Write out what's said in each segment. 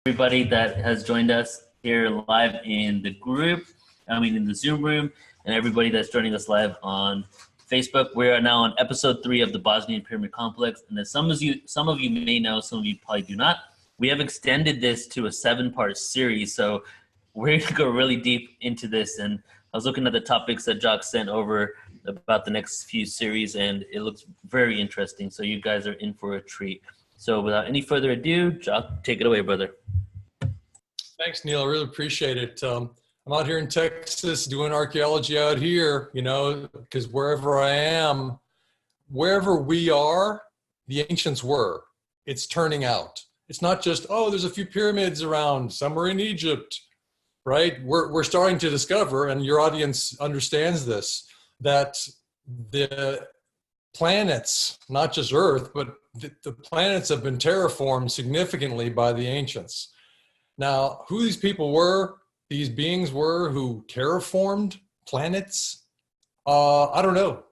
everybody that has joined us here live in the group, in the Zoom room, and everybody that's joining us live on Facebook. We are now on episode 3 of the Bosnian Pyramid Complex, and as some of you may know, some of you probably do not, we have extended this to a 7-part series, so we're going to go really deep into this. And I was looking at the topics that Jock sent over about the next few series, and it looks very interesting, so you guys are in for a treat. So without any further ado, Jock, take it away, brother. Thanks, Neil. I really appreciate it. I'm out here in Texas doing archaeology out here, because wherever I am, wherever we are, the ancients were. It's turning out. It's not just, oh, there's a few pyramids around somewhere in Egypt, right? We're starting to discover, and your audience understands this, that the planets, not just Earth, but the planets have been terraformed significantly by the ancients. Now, who these people were, these beings were who terraformed planets, I don't know.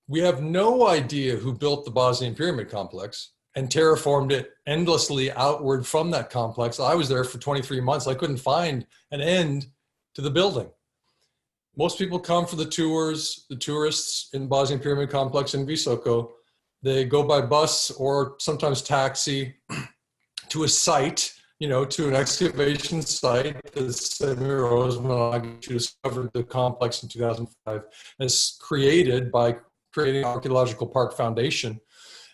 We have no idea who built the Bosnian Pyramid Complex and terraformed it endlessly outward from that complex. I was there for 23 months. I couldn't find an end to the building. Most people come for the tours, the tourists in Bosnian Pyramid Complex in Visoko. They go by bus or sometimes taxi to a site, to an excavation site that Semir Osman discovered the complex in 2005, is created by creating Archaeological Park Foundation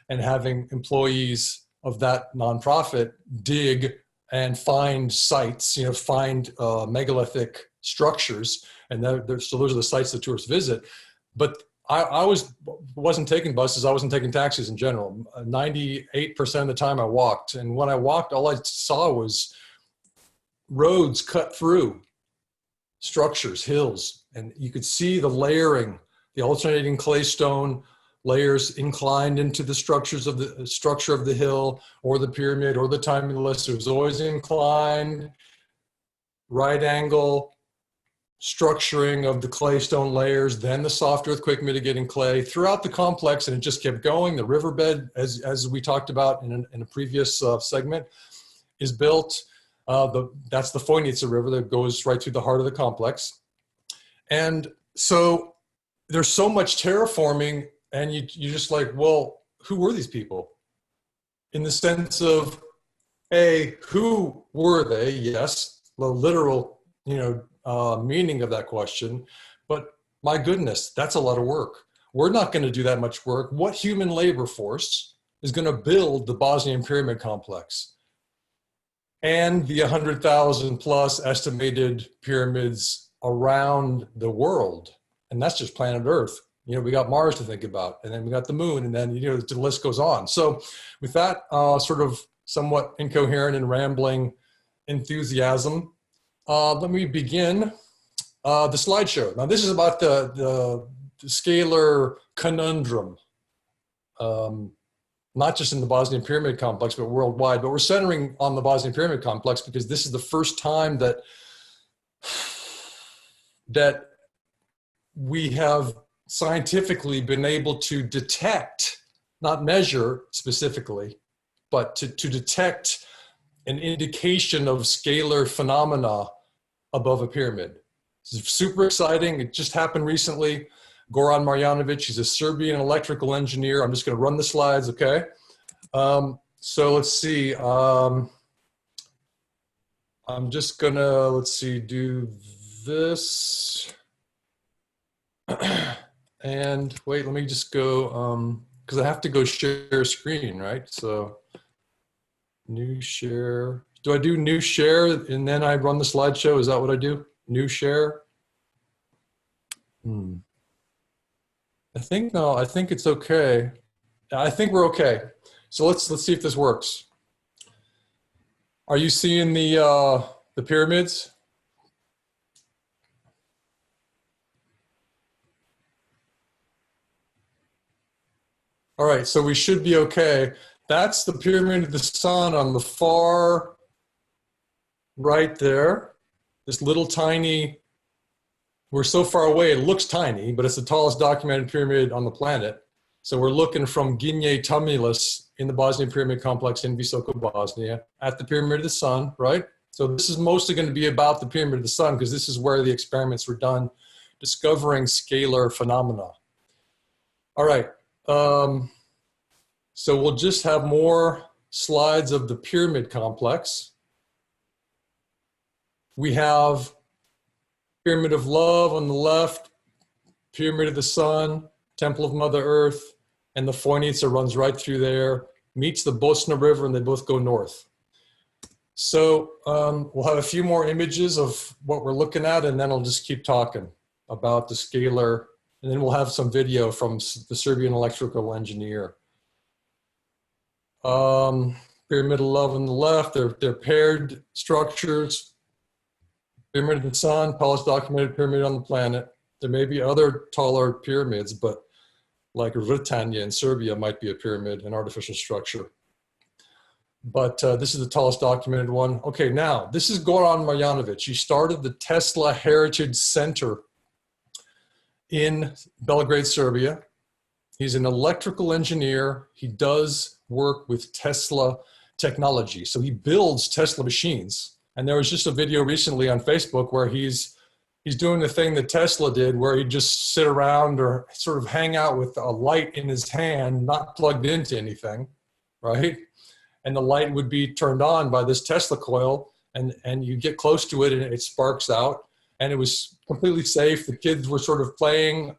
and having employees of that nonprofit dig and find sites, find megalithic structures. And so those are the sites that tourists visit. But I wasn't taking buses. I wasn't taking taxis in general. 98% of the time I walked. And when I walked, all I saw was roads cut through structures, hills. And you could see the layering, the alternating clay stone layers inclined into the structure of the hill or the pyramid or the tumulus. It was always inclined, right angle, structuring of the clay stone layers, then the soft earthquake mitigating clay throughout the complex, and it just kept going. The riverbed, as we talked about in a previous segment, is built. That's the Foynica River that goes right through the heart of the complex. And so there's so much terraforming, and you're just like, well, who were these people? In the sense of, who were they? Yes, the literal, meaning of that question, but my goodness, that's a lot of work. We're not going to do that much work. What human labor force is going to build the Bosnian Pyramid Complex and the 100,000 plus estimated pyramids around the world? And that's just planet Earth. We got Mars to think about, and then we got the moon, and then, the list goes on. So with that sort of somewhat incoherent and rambling enthusiasm, let me begin the slideshow. Now, this is about the scalar conundrum, not just in the Bosnian Pyramid Complex, but worldwide. But we're centering on the Bosnian Pyramid Complex because this is the first time that we have scientifically been able to detect, not measure specifically, but to detect an indication of scalar phenomena above a pyramid. It's super exciting. It just happened recently. Goran Marjanovic, he's a Serbian electrical engineer. I'm just going to run the slides, okay? So let's see. I'm just going to, do this. And wait, let me just go, because I have to go share screen, right? So new share. Do I do new share and then I run the slideshow? Is that what I do? New share? I think it's okay. I think we're okay. So let's see if this works. Are you seeing the pyramids? All right, so we should be okay. That's the Pyramid of the Sun on the far right there. This little tiny, we're so far away, it looks tiny, but it's the tallest documented pyramid on the planet. So we're looking from Ginye Tumulus in the Bosnian Pyramid Complex in Visoko, Bosnia, at the Pyramid of the Sun, right? So this is mostly going to be about the Pyramid of the Sun because this is where the experiments were done, discovering scalar phenomena. All right. So we'll just have more slides of the pyramid complex. We have Pyramid of Love on the left, Pyramid of the Sun, Temple of Mother Earth, and the Foinica runs right through there, meets the Bosna River, and they both go north. So we'll have a few more images of what we're looking at, and then I'll just keep talking about the scalar, and then we'll have some video from the Serbian electrical engineer. Pyramid of Love on the left, they're paired structures. Pyramid of the Sun, tallest documented pyramid on the planet. There may be other taller pyramids, but like Vrtanje in Serbia might be a pyramid, an artificial structure. But this is the tallest documented one. Okay, now, this is Goran Marjanovic. He started the Tesla Heritage Center in Belgrade, Serbia. He's an electrical engineer. He does work with Tesla technology. So he builds Tesla machines. And there was just a video recently on Facebook where he's doing the thing that Tesla did, where he'd just sit around or sort of hang out with a light in his hand, not plugged into anything, right? And the light would be turned on by this Tesla coil, and you get close to it and it sparks out. And it was completely safe. The kids were sort of playing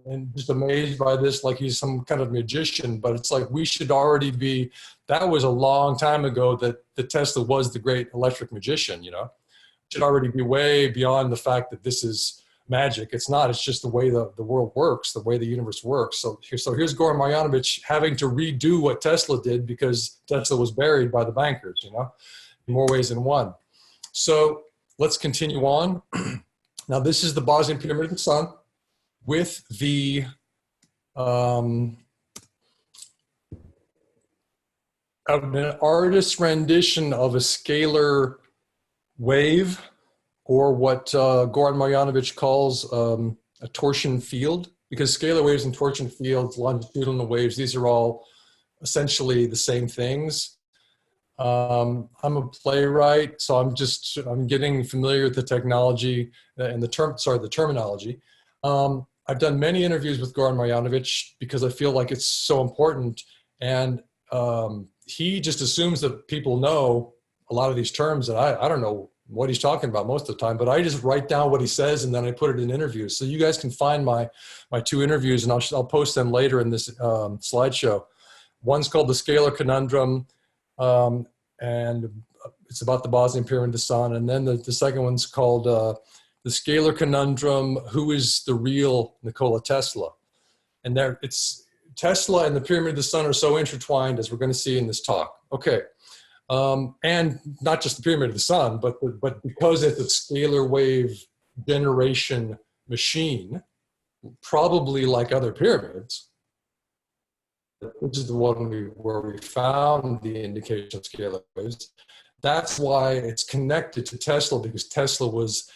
and just amazed by this, like he's some kind of magician. But it's like, we should already be, that was a long time ago that the Tesla was the great electric magician, you know? Should already be way beyond the fact that this is magic. It's not, it's just the way the world works, the way the universe works. So here's Goran Marjanovic having to redo what Tesla did because Tesla was buried by the bankers, you know, in more ways than one. So let's continue on. Now this is the Bosnian Pyramid of the Sun with the an artist's rendition of a scalar wave, or what Goran Marjanovic calls a torsion field, because scalar waves and torsion fields, longitudinal waves, these are all essentially the same things. I'm a playwright, so I'm getting familiar with the technology and the terminology. I've done many interviews with Goran Marjanovic because I feel like it's so important, and he just assumes that people know a lot of these terms, and I don't know what he's talking about most of the time, but I just write down what he says and then I put it in interviews. So you guys can find my two interviews, and I'll post them later in this slideshow. One's called The Scalar Conundrum, and it's about the Bosnian Pyramid of the Sun. And then the second one's called The Scalar Conundrum, Who is the Real Nikola Tesla? And it's Tesla and the Pyramid of the Sun are so intertwined, as we're going to see in this talk. Okay. And not just the Pyramid of the Sun, but because it's a scalar wave generation machine, probably like other pyramids, which is the one where we found the indication of scalar waves. That's why it's connected to Tesla, because Tesla was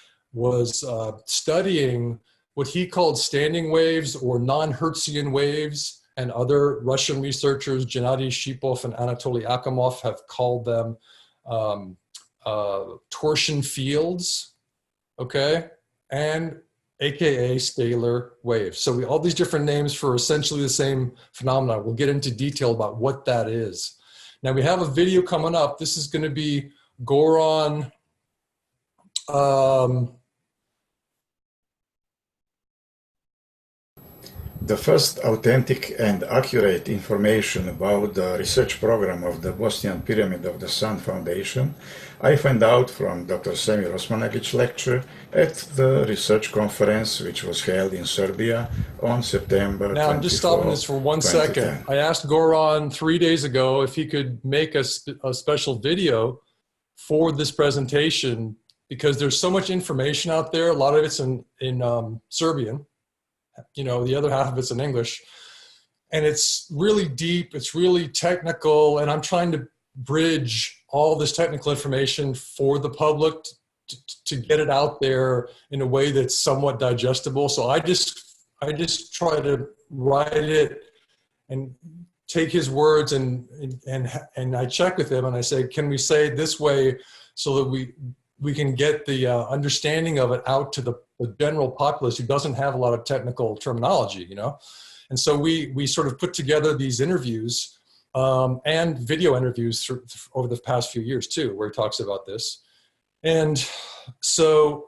studying what he called standing waves or non-Hertzian waves. And other Russian researchers, Gennady Shipov and Anatoly Akimov, have called them torsion fields, okay? And AKA scalar waves. So all these different names for essentially the same phenomena. We'll get into detail about what that is. Now we have a video coming up. This is going to be Goran The first authentic and accurate information about the research program of the Bosnian Pyramid of the Sun Foundation I found out from Dr. Semir Osmanagić's lecture at the research conference which was held in Serbia on September 24, Now I'm just stopping this for 1 second. I asked Goran 3 days ago if he could make a special video for this presentation, because there's so much information out there. A lot of it's in Serbian. You know, the other half of it's in English, and it's really deep, it's really technical, and I'm trying to bridge all this technical information for the public to get it out there in a way that's somewhat digestible. So I just try to write it and take his words and I check with him and I say, can we say it this way so that we can get the understanding of it out to the general populace who doesn't have a lot of technical terminology, you know? And so we sort of put together these interviews and video interviews over the past few years too, where he talks about this. And so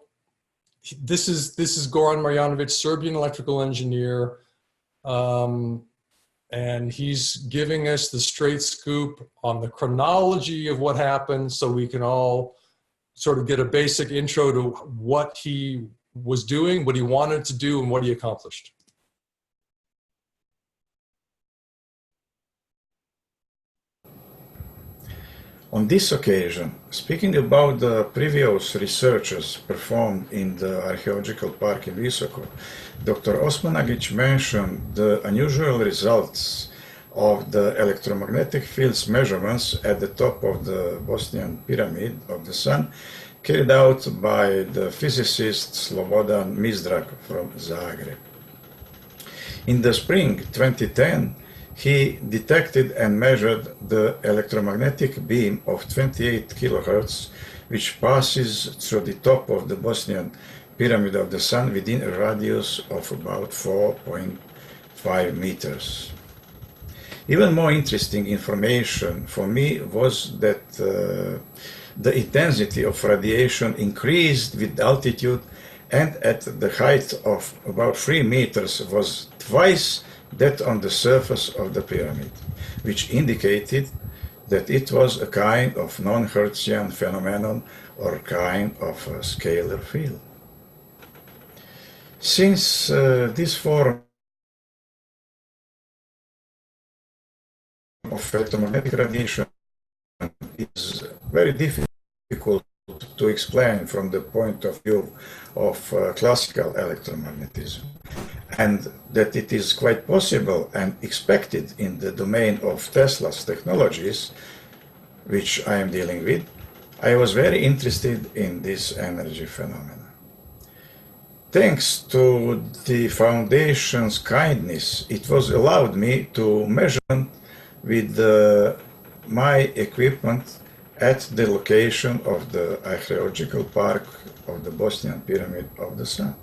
this is Goran Marjanovic, Serbian electrical engineer. And he's giving us the straight scoop on the chronology of what happened so we can all sort of get a basic intro to what he was doing, what he wanted to do, and what he accomplished. On this occasion, speaking about the previous researches performed in the archaeological park in Visoko, Dr. Osmanagic mentioned the unusual results of the electromagnetic fields measurements at the top of the Bosnian pyramid of the Sun, carried out by the physicist Slobodan Mizdrak from Zagreb. In the spring 2010, he detected and measured the electromagnetic beam of 28 kilohertz, which passes through the top of the Bosnian pyramid of the Sun within a radius of about 4.5 meters. Even more interesting information for me was that the intensity of radiation increased with altitude, and at the height of about 3 meters was twice that on the surface of the pyramid, which indicated that it was a kind of non-Hertzian phenomenon or kind of a scalar field. Since this form of electromagnetic radiation is very difficult to explain from the point of view of classical electromagnetism, and that it is quite possible and expected in the domain of Tesla's technologies, which I am dealing with, I was very interested in this energy phenomena. Thanks to the Foundation's kindness, it was allowed me to measure with my equipment at the location of the archaeological park of the Bosnian Pyramid of the Sun.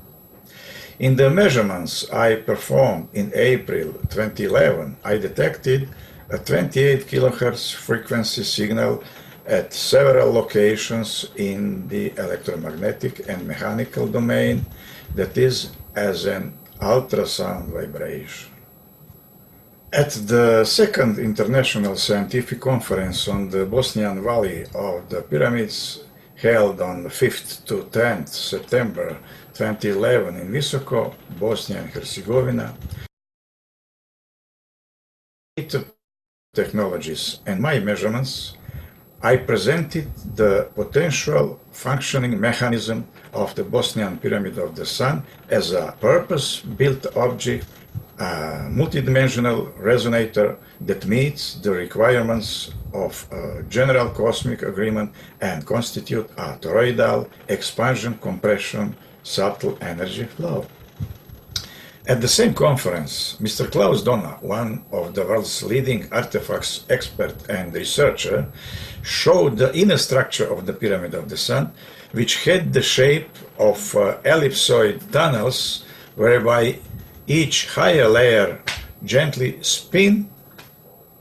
In the measurements I performed in April 2011, I detected a 28 kilohertz frequency signal at several locations in the electromagnetic and mechanical domain, that is, as an ultrasound vibration. At the second International Scientific Conference on the Bosnian Valley of the Pyramids, held on 5th to 10th September 2011 in Visoko, Bosnia and Herzegovina, technologies and my measurements, I presented the potential functioning mechanism of the Bosnian Pyramid of the Sun as a purpose-built object, a multidimensional resonator that meets the requirements of a general cosmic agreement and constitute a toroidal expansion compression subtle energy flow. At the same conference, Mr. Klaus Donna, one of the world's leading artifacts expert and researcher, showed the inner structure of the Pyramid of the Sun, which had the shape of ellipsoid tunnels whereby each higher layer gently spin.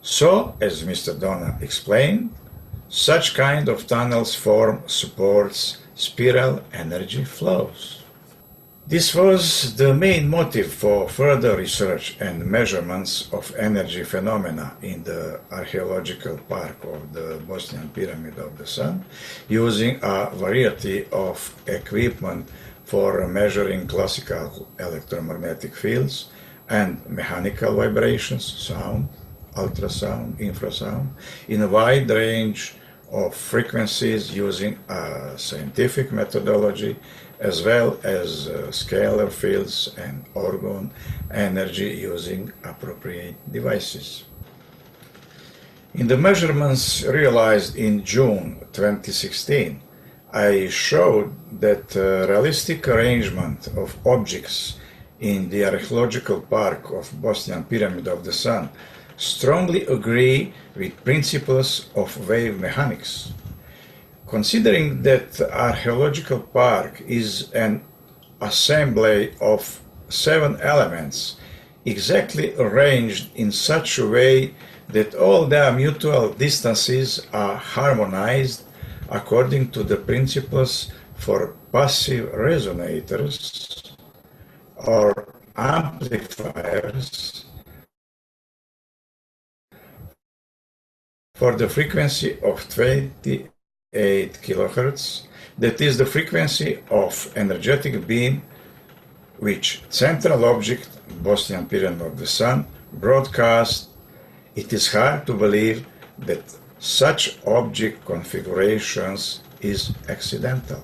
So, as Mr. Donna explained, such kind of tunnels form supports spiral energy flows. This was the main motive for further research and measurements of energy phenomena in the archaeological park of the Bosnian Pyramid of the Sun, using a variety of equipment for measuring classical electromagnetic fields and mechanical vibrations, sound, ultrasound, infrasound, in a wide range of frequencies using a scientific methodology, as well as scalar fields and orgone energy using appropriate devices. In the measurements realized in June 2016, I showed that realistic arrangement of objects in the archaeological park of Bosnian Pyramid of the Sun strongly agree with principles of wave mechanics. Considering that archaeological park is an assembly of 7 elements exactly arranged in such a way that all their mutual distances are harmonized according to the principles for passive resonators or amplifiers for the frequency of 28 kilohertz, that is the frequency of energetic beam which central object, Bosnian pyramid of the Sun, broadcasts. It is hard to believe that such object configurations is accidental.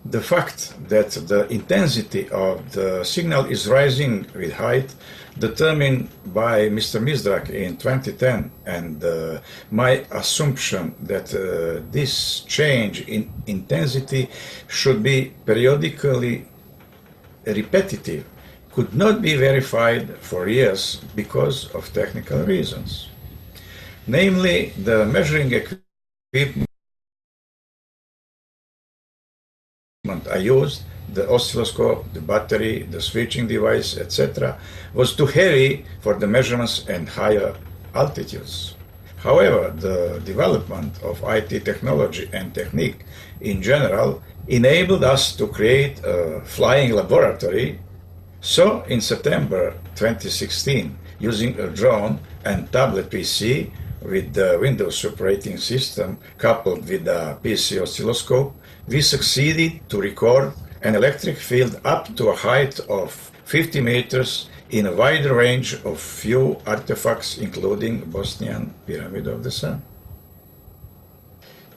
The fact that the intensity of the signal is rising with height, determined by Mr. Misdrak in 2010, and my assumption that this change in intensity should be periodically repetitive, could not be verified for years because of technical reasons. Namely, the measuring equipment I used, the oscilloscope, the battery, the switching device, etc., was too heavy for the measurements and higher altitudes. However, the development of IT technology and technique in general enabled us to create a flying laboratory. So in September 2016, using a drone and tablet PC with the Windows operating system coupled with the PC oscilloscope, we succeeded to record an electric field up to a height of 50 meters in a wide range of few artifacts, including Bosnian Pyramid of the Sun.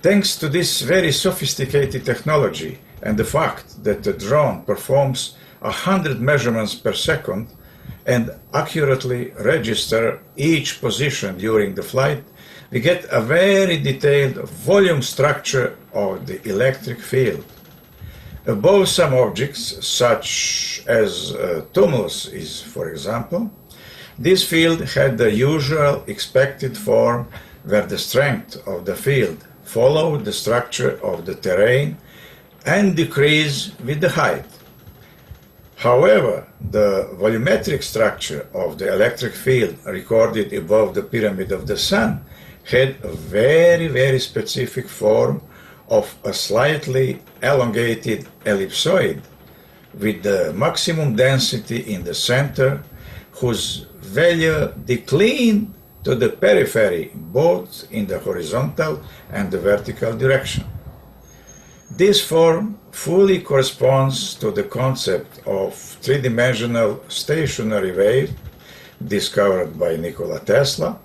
Thanks to this very sophisticated technology and the fact that the drone performs 100 measurements per second and accurately register each position during the flight, we get a very detailed volume structure of the electric field. Above some objects, such as tumulus is, for example, this field had the usual expected form where the strength of the field followed the structure of the terrain and decreased with the height. However, the volumetric structure of the electric field recorded above the Pyramid of the Sun had a very, very specific form of a slightly elongated ellipsoid with the maximum density in the center, whose value declined to the periphery both in the horizontal and the vertical direction. This form fully corresponds to the concept of three-dimensional stationary wave discovered by Nikola Tesla,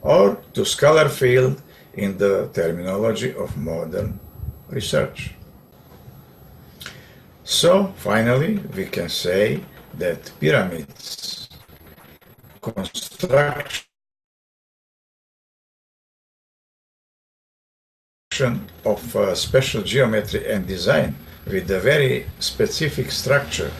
or to scalar field in the terminology of modern research. So, finally, we can say that pyramids construction of special geometry and design with a very specific structure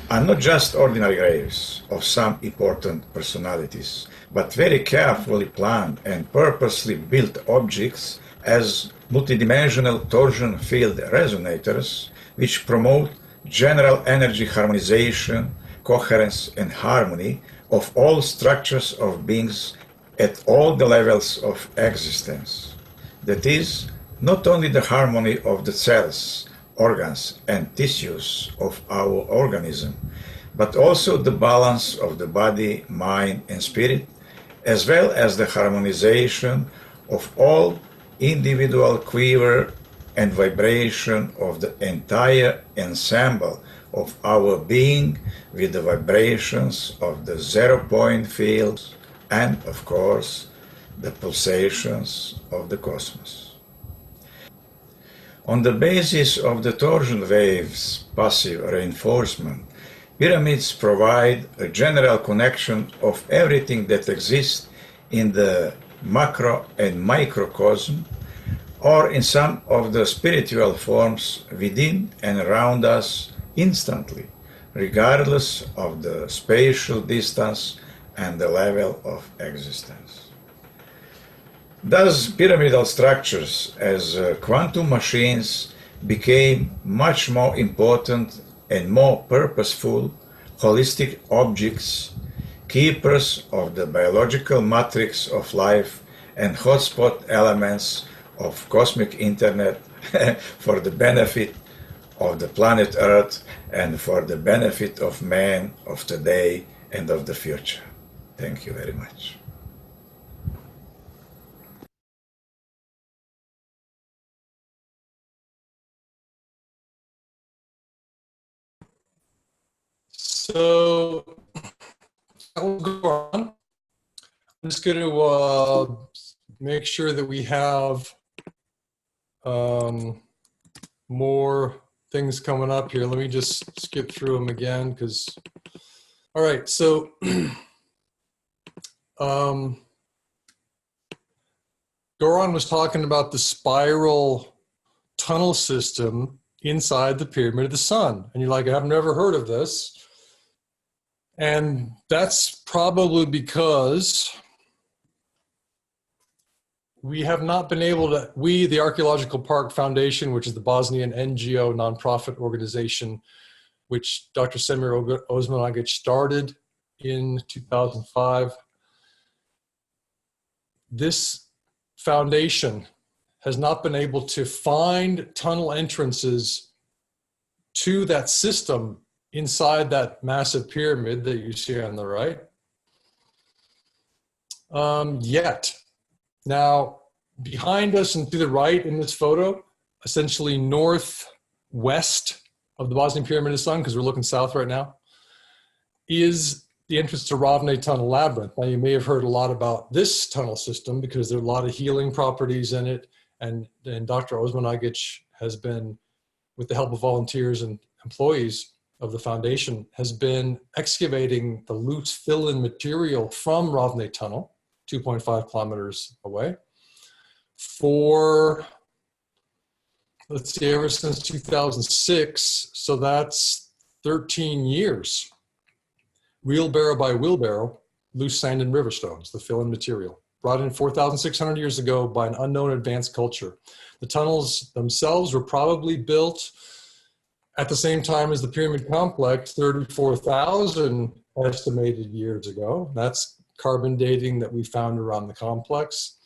are not just ordinary graves of some important personalities, but very carefully planned and purposely built objects as multidimensional torsion field resonators, which promote general energy harmonization, coherence, and harmony of all structures of beings at all the levels of existence. That is, not only the harmony of the cells, organs, and tissues of our organism, but also the balance of the body, mind, and spirit, as well as the harmonization of all individual quiver and vibration of the entire ensemble of our being with the vibrations of the zero-point fields and, of course, the pulsations of the cosmos. On the basis of the torsion waves' passive reinforcement, pyramids provide a general connection of everything that exists in the macro and microcosm, or in some of the spiritual forms within and around us instantly, regardless of the spatial distance and the level of existence. Thus, pyramidal structures as quantum machines became much more important and more purposeful, holistic objects, keepers of the biological matrix of life and hotspot elements of cosmic internet for the benefit of the planet Earth and for the benefit of man of today and of the future. Thank you very much. So I'll go on. I'm just going to make sure that we have more things coming up here. Let me just skip through them again because, all right, so Goran was talking about the spiral tunnel system inside the Pyramid of the Sun. And you're like, I've never heard of this. And that's probably because we have not been able to, we, the Archaeological Park Foundation, which is the Bosnian NGO nonprofit organization, which Dr. Semir Osmanagic started in 2005. This foundation has not been able to find tunnel entrances to that system inside that massive pyramid that you see on the right yet. Now, behind us and to the right in this photo, essentially northwest of the Bosnian Pyramid of the Sun, because we're looking south right now, is the entrance to Ravne Tunnel Labyrinth. Now, you may have heard a lot about this tunnel system because there are a lot of healing properties in it, and Dr. Osmanagic has been, with the help of volunteers and employees of the foundation, has been excavating the loose fill-in material from Ravne Tunnel, 2.5 kilometers away, for, let's see, ever since 2006, so that's 13 years. Wheelbarrow by wheelbarrow, loose sand and river stones, the fill-in material, brought in 4,600 years ago by an unknown advanced culture. The tunnels themselves were probably built at the same time as the pyramid complex, 34,000 estimated years ago. That's carbon dating that we found around the complex.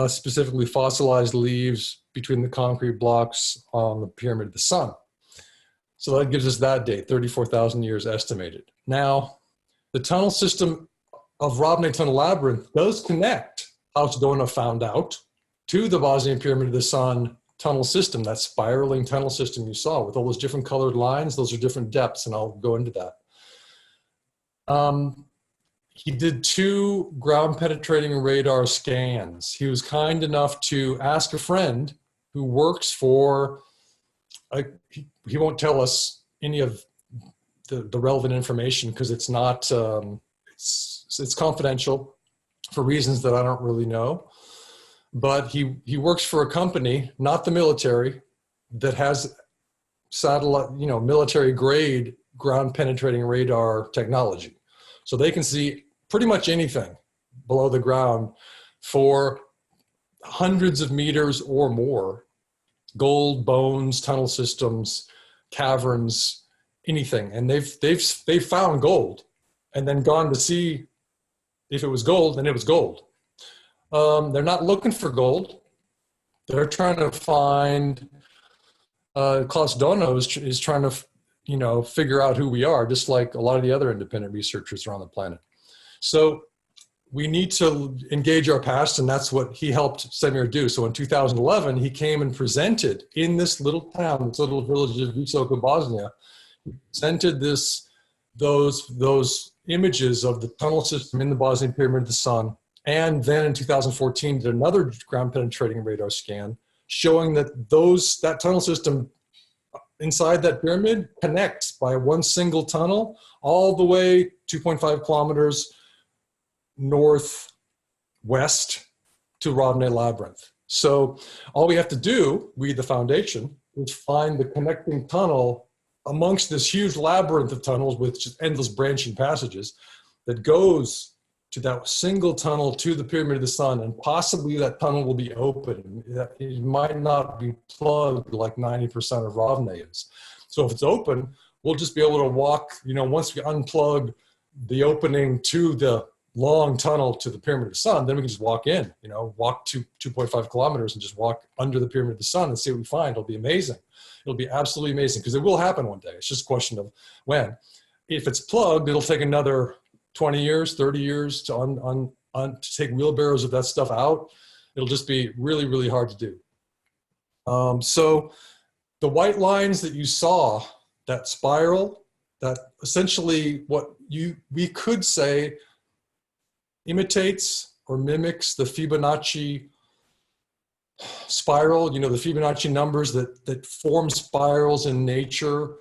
Specifically fossilized leaves between the concrete blocks on the Pyramid of the Sun. So that gives us that date, 34,000 years estimated. Now, the tunnel system of Ravne Tunnel Labyrinth does connect, House Dona found out, to the Bosnian Pyramid of the Sun tunnel system, that spiraling tunnel system you saw with all those different colored lines. Those are different depths, and I'll go into that. He did 2 ground penetrating radar scans. He was kind enough to ask a friend who works for, he won't tell us any of the relevant information because it's not, it's confidential for reasons that I don't really know. But he works for a company, not the military, that has satellite, military grade ground penetrating radar technology. So they can see pretty much anything below the ground for hundreds of meters or more. Gold, bones, tunnel systems, caverns, anything. And they've found gold and then gone to see if it was gold, and it was gold. They're not looking for gold. They're trying to find, Klaus Dono is trying to, figure out who we are, just like a lot of the other independent researchers around the planet. So we need to engage our past, and that's what he helped Semir do. So in 2011, he came and presented in this little town, this little village of Visoka, Bosnia, he presented those images of the tunnel system in the Bosnian Pyramid of the Sun. And then in 2014, did another ground penetrating radar scan showing that that tunnel system inside that pyramid connects by one single tunnel all the way 2.5 kilometers northwest to Ravne Labyrinth. So all we have to do, we the foundation, is find the connecting tunnel amongst this huge labyrinth of tunnels with just endless branching passages that goes to that single tunnel to the Pyramid of the Sun, and possibly that tunnel will be open. It might not be plugged like 90% of Ravne is. So if it's open, we'll just be able to walk, once we unplug the opening to the long tunnel to the Pyramid of the Sun, then we can just walk in, walk 2.5 kilometers and just walk under the Pyramid of the Sun and see what we find. It'll be amazing. It'll be absolutely amazing, because it will happen one day. It's just a question of when. If it's plugged, it'll take another 20 years, 30 years to take wheelbarrows of that stuff out. It'll just be really, really hard to do. So the white lines that you saw, that spiral, that essentially what we could say imitates or mimics the Fibonacci spiral, the Fibonacci numbers that form spirals in nature.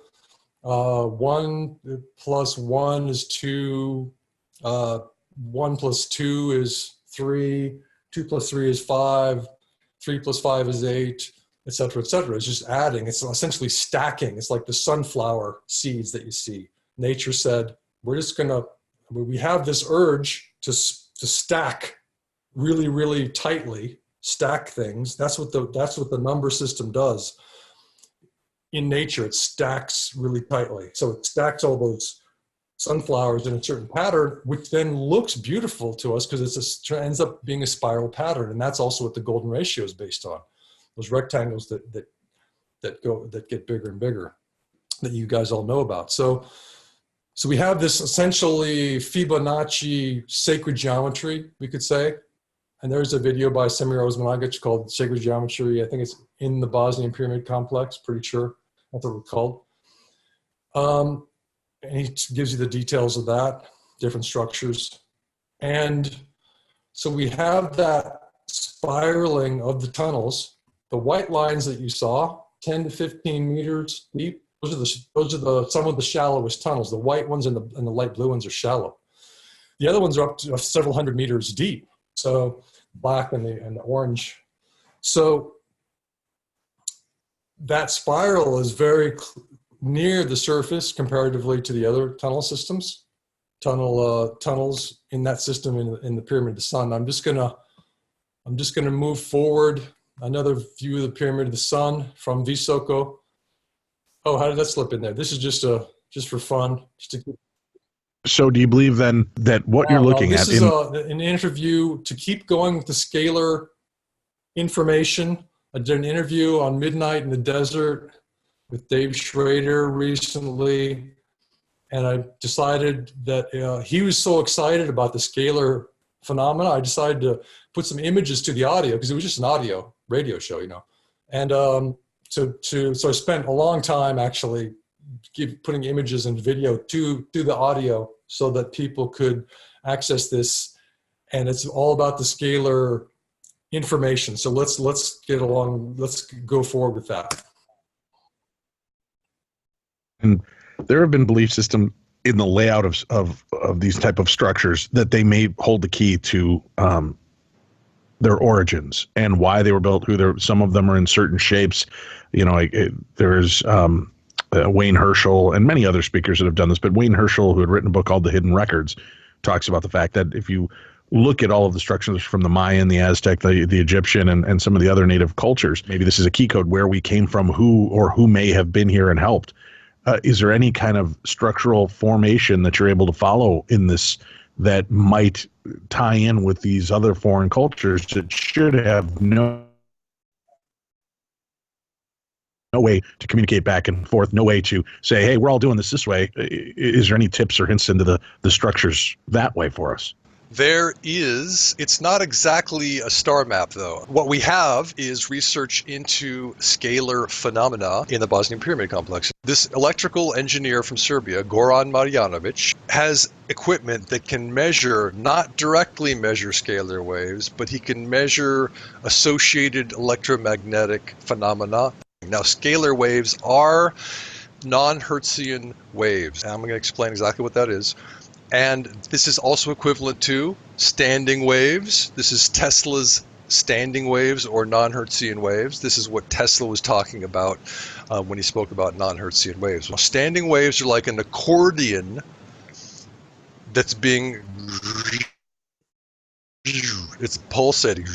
1 plus 1 is 2, 1 plus 2 is 3, 2 plus 3 is 5, 3 plus 5 is 8, et cetera, et cetera. It's just adding. It's essentially stacking. It's like the sunflower seeds that you see. Nature said, we have this urge to stack really, really tightly, stack things. That's what the number system does. In nature, it stacks really tightly. So it stacks all those sunflowers in a certain pattern, which then looks beautiful to us because it ends up being a spiral pattern. And that's also what the golden ratio is based on. Those rectangles that get bigger and bigger that you guys all know about. So we have this essentially Fibonacci sacred geometry, we could say. And there's a video by Semir Osmanagic called Sacred Geometry. I think it's in the Bosnian Pyramid Complex, pretty sure that's what it's called. And he gives you the details of that, different structures. And so we have that spiraling of the tunnels. The white lines that you saw, 10 to 15 meters deep, those are some of the shallowest tunnels. The white ones and the light blue ones are shallow. The other ones are up to several hundred meters deep. So black and the orange. So that spiral is very near the surface comparatively to the other tunnel systems, tunnels in that system in the Pyramid of the Sun. I'm just gonna move forward. Another view of the Pyramid of the Sun from Visoko. Oh, how did that slip in there? This is just for fun. So do you believe then that what you're looking at? This is an interview to keep going with the scalar information. I did an interview on Midnight in the Desert with Dave Schrader recently, and I decided that he was so excited about the scalar phenomena, I decided to put some images to the audio, because it was just an audio radio show, And so I spent a long time actually putting images and video to the audio so that people could access this, and it's all about the scalar information. So let's go forward with that. And there have been belief systems in the layout of these type of structures that they may hold the key to their origins and why they were built. Some of them are in certain shapes. There's Wayne Herschel and many other speakers that have done this, but Wayne Herschel, who had written a book called The Hidden Records, talks about the fact that if you look at all of the structures from the Mayan, the Aztec, the Egyptian, and some of the other native cultures, maybe this is a key code where we came from, who may have been here and helped. Is there any kind of structural formation that you're able to follow in this that might tie in with these other foreign cultures that should have no way to communicate back and forth, no way to say, hey, we're all doing this way? Is there any tips or hints into the structures that way for us? There is. It's not exactly a star map, though. What we have is research into scalar phenomena in the Bosnian Pyramid Complex. This electrical engineer from Serbia, Goran Marjanovic, has equipment that can not directly measure scalar waves, but he can measure associated electromagnetic phenomena. Now, scalar waves are non-Hertzian waves. And I'm going to explain exactly what that is. And this is also equivalent to standing waves. This is Tesla's standing waves or non-Hertzian waves. This is what Tesla was talking about when he spoke about non-Hertzian waves. Well, standing waves are like an accordion that's being, it's pulsating.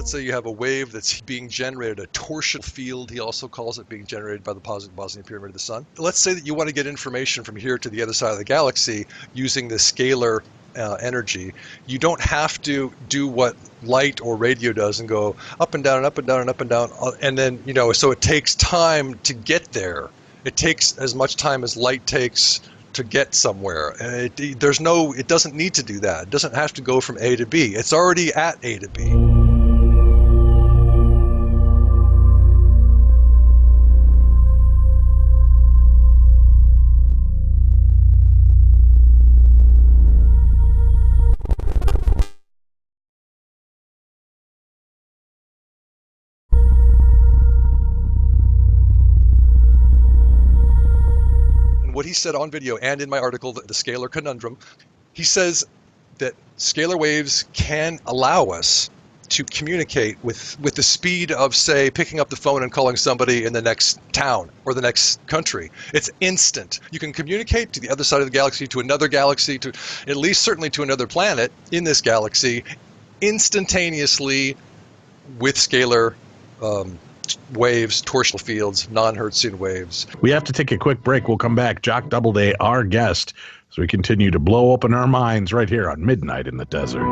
Say you have a wave that's being generated, a torsional field, he also calls it, being generated by the Bosnian Pyramid of the Sun. Let's say that you want to get information from here to the other side of the galaxy using the scalar energy. You don't have to do what light or radio does and go up and down and up and down and up and down, and then, so it takes time to get there. It takes as much time as light takes to get somewhere. It doesn't need to do that. It doesn't have to go from A to B. It's already at A to B. What he said on video and in my article, The Scalar Conundrum, he says that scalar waves can allow us to communicate with the speed of, say, picking up the phone and calling somebody in the next town or the next country. It's instant. You can communicate to the other side of the galaxy, to another galaxy, to at least certainly to another planet in this galaxy, instantaneously with scalar waves, torsional fields, non-Hertzian waves. We have to take a quick break. We'll come back. Jock Doubleday, our guest, as we continue to blow open our minds right here on Midnight in the Desert.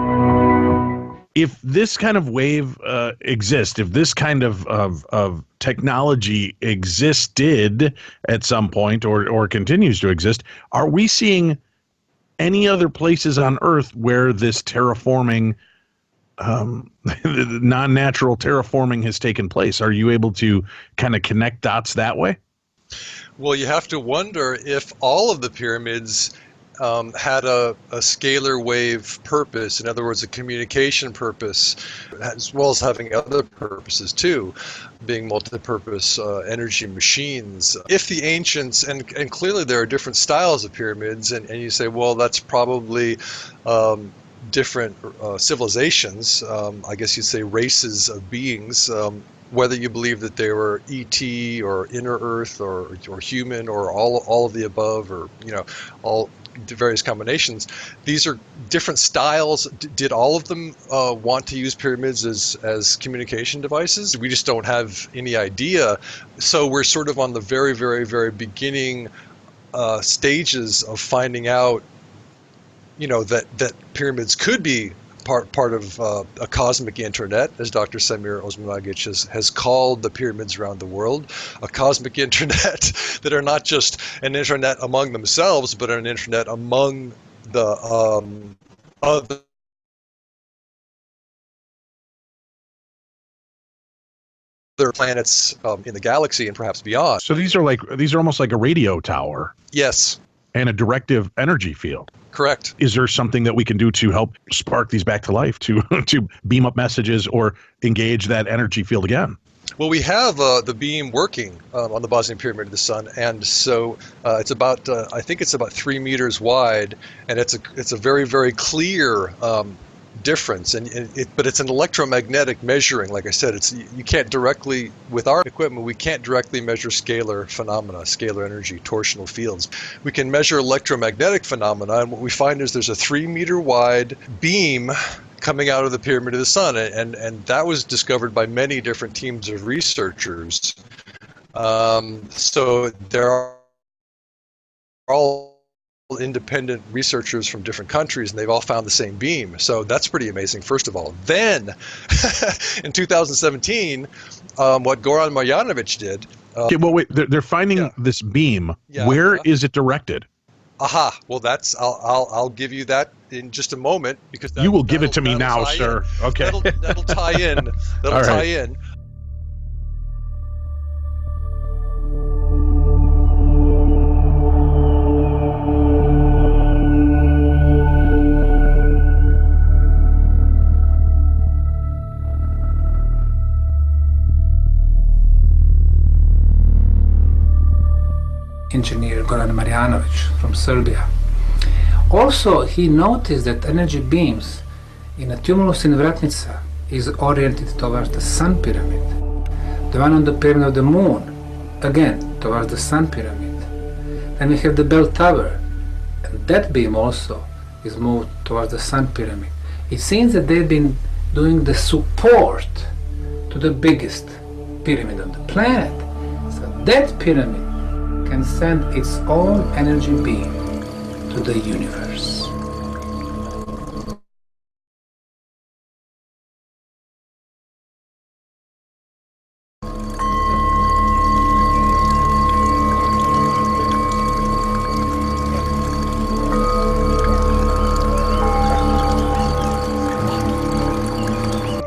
If this kind of wave exists, if this kind of technology existed at some point or continues to exist, are we seeing any other places on Earth where this terraforming non-natural terraforming has taken place? Are you able to kind of connect dots that way? Well, you have to wonder if all of the pyramids had a scalar wave purpose, in other words, a communication purpose, as well as having other purposes too, being multi-purpose energy machines. If the ancients, and clearly there are different styles of pyramids, and you say, well, that's probably different civilizations, I guess you'd say races of beings, whether you believe that they were ET or inner Earth or human or all of the above, or all the various combinations. These are different styles. Did all of them want to use pyramids as communication devices? We just don't have any idea. So we're sort of on the very, very, very beginning stages of finding out that pyramids could be part of a cosmic internet, as Dr. Semir Osmanagic has called the pyramids around the world, a cosmic internet that are not just an internet among themselves, but an internet among the other planets in the galaxy and perhaps beyond. So these are almost like a radio tower. Yes. And a directive energy field. Correct. Is there something that we can do to help spark these back to life, to beam up messages or engage that energy field again? Well, we have the beam working on the Bosnian Pyramid of the Sun, and so it's about I think it's about 3 meters wide, and it's a very, very clear difference, but it's an electromagnetic measuring. Like I said, you can't directly, with our equipment, we can't directly measure scalar phenomena, scalar energy, torsional fields. We can measure electromagnetic phenomena, and what we find is there's a 3 meter wide beam coming out of the Pyramid of the Sun, and that was discovered by many different teams of researchers. So there are all independent researchers from different countries, and they've all found the same beam. So that's pretty amazing, first of all. Then, in 2017, what Goran Marjanovic did... okay, well, wait, they're finding this beam. Yeah, Where is it directed? Aha. Well, I'll give you that in just a moment because You will give it to me that'll now, tie in. sir. Okay. That'll tie in. That'll All right. tie in. Engineer Goran Marjanovic from Serbia. Also, he noticed that energy beams in a tumulus in Vratnica is oriented towards the Sun Pyramid. The one on the pyramid of the Moon, again, towards the Sun Pyramid. And we have the bell tower, and that beam also is moved towards the Sun Pyramid. It seems that they've been doing the support to the biggest pyramid on the planet. So that pyramid can send its own energy beam to the universe.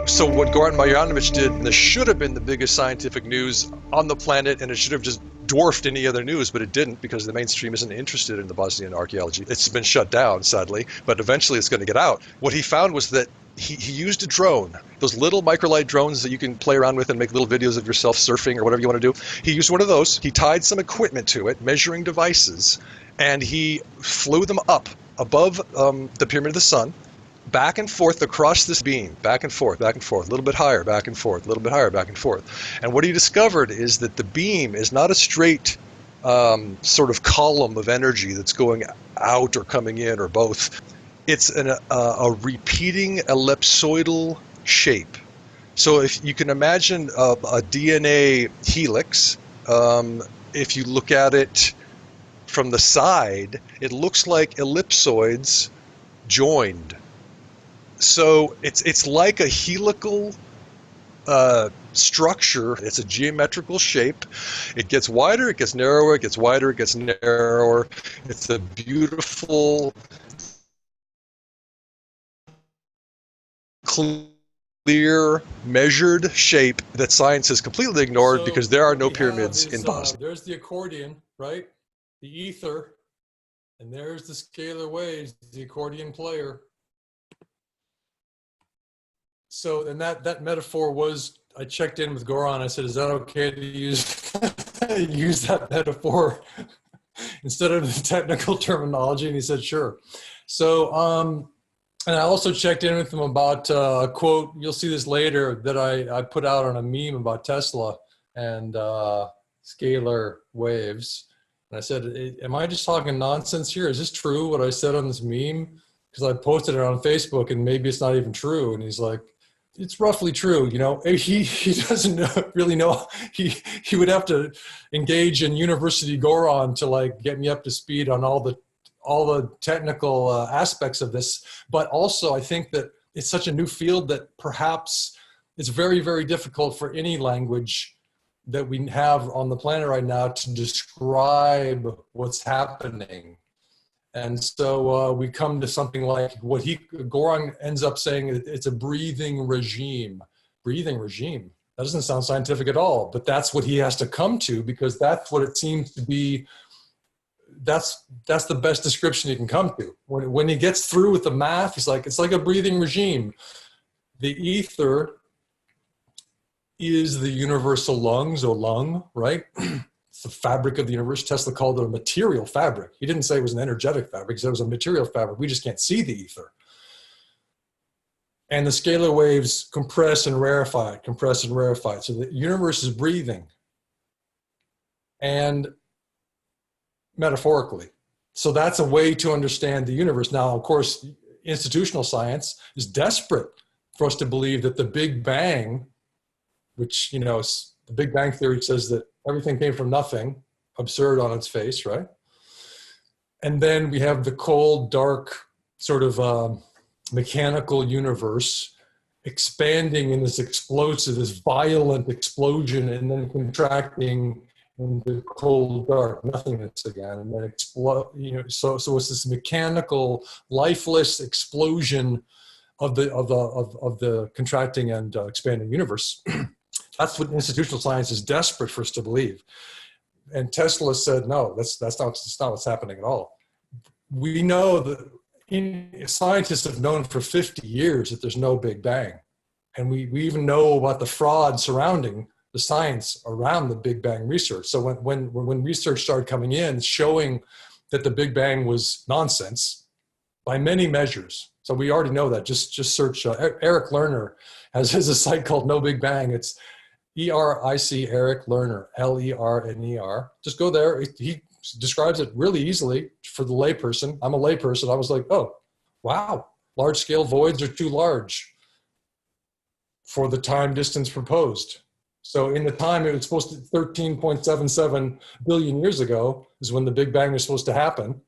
So what Goran Marjanovic did, and this should have been the biggest scientific news on the planet, and it should have just dwarfed any other news, but it didn't because the mainstream isn't interested in the Bosnian archaeology. It's been shut down, sadly, but eventually it's going to get out. What he found was that he used a drone, those little microlight drones that you can play around with and make little videos of yourself surfing or whatever you want to do. He used one of those. He tied some equipment to it, measuring devices, and he flew them up above the Pyramid of the Sun, back and forth across this beam, back and forth, a little bit higher, back and forth, a little bit higher, back and forth. And what he discovered is that the beam is not a straight sort of column of energy that's going out or coming in or both. It's a repeating ellipsoidal shape. So if you can imagine a DNA helix, if you look at it from the side, it looks like ellipsoids joined. So it's like a helical structure. It's a geometrical shape. It gets wider, it gets narrower, it gets wider, it gets narrower. It's a beautiful, clear, measured shape that science has completely ignored because there are no pyramids in Bosnia. There's the accordion, right? The ether, and there's the scalar waves, the accordion player. So, and that metaphor was, I checked in with Goran. I said, is that okay to use use that metaphor instead of the technical terminology? And he said, sure. So, and I also checked in with him about a quote, you'll see this later, that I put out on a meme about Tesla and scalar waves. And I said, am I just talking nonsense here? Is this true, what I said on this meme? Because I posted it on Facebook and maybe it's not even true. And he's like, it's roughly true, you know. He doesn't really know. He would have to engage in University Goran to like get me up to speed on all the technical aspects of this. But also, I think that it's such a new field that perhaps it's very, very difficult for any language that we have on the planet right now to describe what's happening. And so we come to something like what Goran ends up saying, it's a breathing regime. Breathing regime. That doesn't sound scientific at all, but that's what he has to come to because that's what it seems to be. That's the best description he can come to. When he gets through with the math, he's like, it's like a breathing regime. The ether is the universal lungs or lung, right? It's the fabric of the universe. Tesla called it a material fabric. He didn't say it was an energetic fabric. He said it was a material fabric. We just can't see the ether. And the scalar waves compress and rarefy it, compress and rarefy it. So the universe is breathing. And metaphorically. So that's a way to understand the universe. Now, of course, institutional science is desperate for us to believe that the Big Bang, which, you know, the Big Bang theory says that everything came from nothing, absurd on its face, right? And then we have the cold, dark, sort of mechanical universe expanding in this explosive, this violent explosion, and then contracting into cold dark nothingness again, and then explode. So it's this mechanical, lifeless explosion of the contracting and expanding universe. That's what institutional science is desperate for us to believe. And Tesla said, no, that's not what's happening at all. We know that scientists have known for 50 years that there's no Big Bang. And we even know about the fraud surrounding the science around the Big Bang research. So when research started coming in showing that the Big Bang was nonsense by many measures. So we already know that. Just search, Eric Lerner has a site called No Big Bang. It's ERIC, Eric Lerner, Lerner. Just go there. He describes it really easily for the layperson. I'm a layperson. I was like, oh, wow, large scale voids are too large for the time distance proposed. So in the time it was supposed to, 13.77 billion years ago is when the Big Bang was supposed to happen.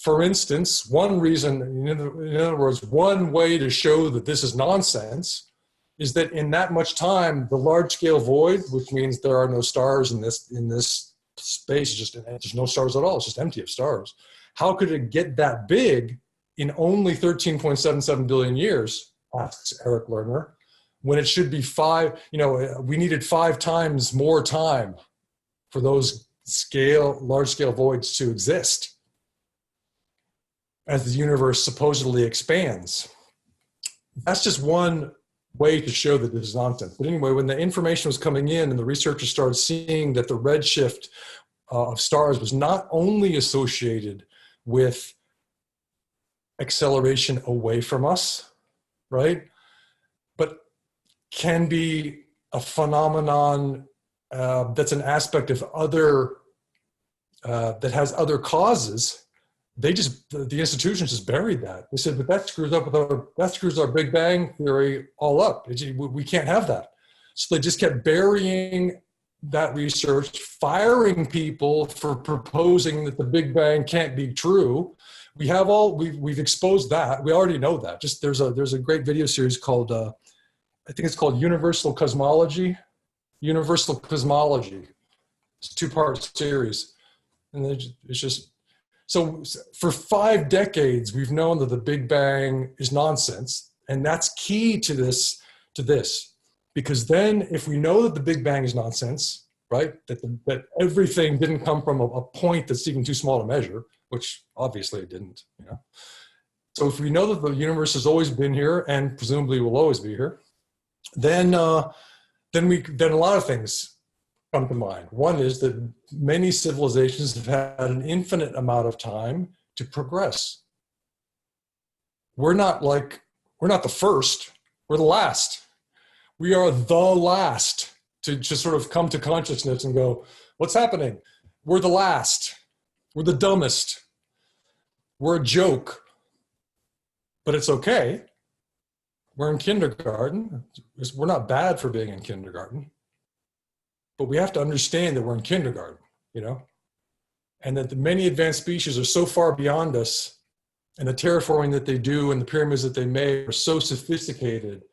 For instance, one reason, in other words, one way to show that this is nonsense is that in that much time, the large scale void, which means there are no stars in this space, there's no stars at all, it's just empty of stars. How could it get that big in only 13.77 billion years, asks Eric Lerner, when it should be we needed 5 times more time for those large scale voids to exist as the universe supposedly expands. That's just one way to show that this is nonsense. But anyway, when the information was coming in and the researchers started seeing that the redshift of stars was not only associated with acceleration away from us, right? But can be a phenomenon that's an aspect of that has other causes. The institutions just buried that. They said, but that screws our Big Bang theory all up. We can't have that. So they just kept burying that research, firing people for proposing that the Big Bang can't be true. We've exposed that. We already know that. Just there's a great video series called I think it's called Universal Cosmology. Universal Cosmology. It's a 2-part series, and it's just. So for 5 decades, we've known that the Big Bang is nonsense, and that's key to this, because then if we know that the Big Bang is nonsense, right, that everything didn't come from a point that's even too small to measure, which obviously it didn't, So if we know that the universe has always been here and presumably will always be here, then a lot of things come to mind. One is that many civilizations have had an infinite amount of time to progress. We're not the first, we're the last. We are the last to just sort of come to consciousness and go, what's happening? We're the last. We're the dumbest. We're a joke. But it's okay. We're in kindergarten. We're not bad for being in kindergarten. But we have to understand that we're in kindergarten, and that the many advanced species are so far beyond us, and the terraforming that they do and the pyramids that they make are so sophisticated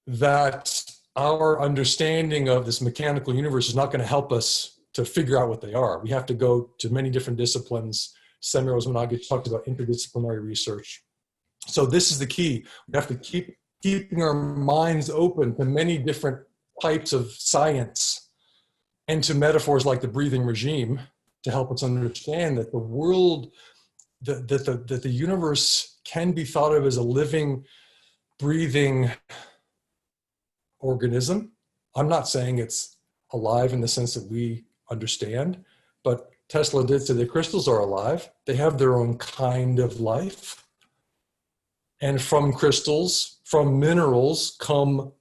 that our understanding of this mechanical universe is not going to help us to figure out what they are. We have to go to many different disciplines. Semir Osmanagic talked about interdisciplinary research. So this is the key. We have to keep keeping our minds open to many different types of science and to metaphors like the breathing regime to help us understand that the world, that the universe can be thought of as a living, breathing organism. I'm not saying it's alive in the sense that we understand, but Tesla did say the crystals are alive. They have their own kind of life. And from crystals, from minerals, come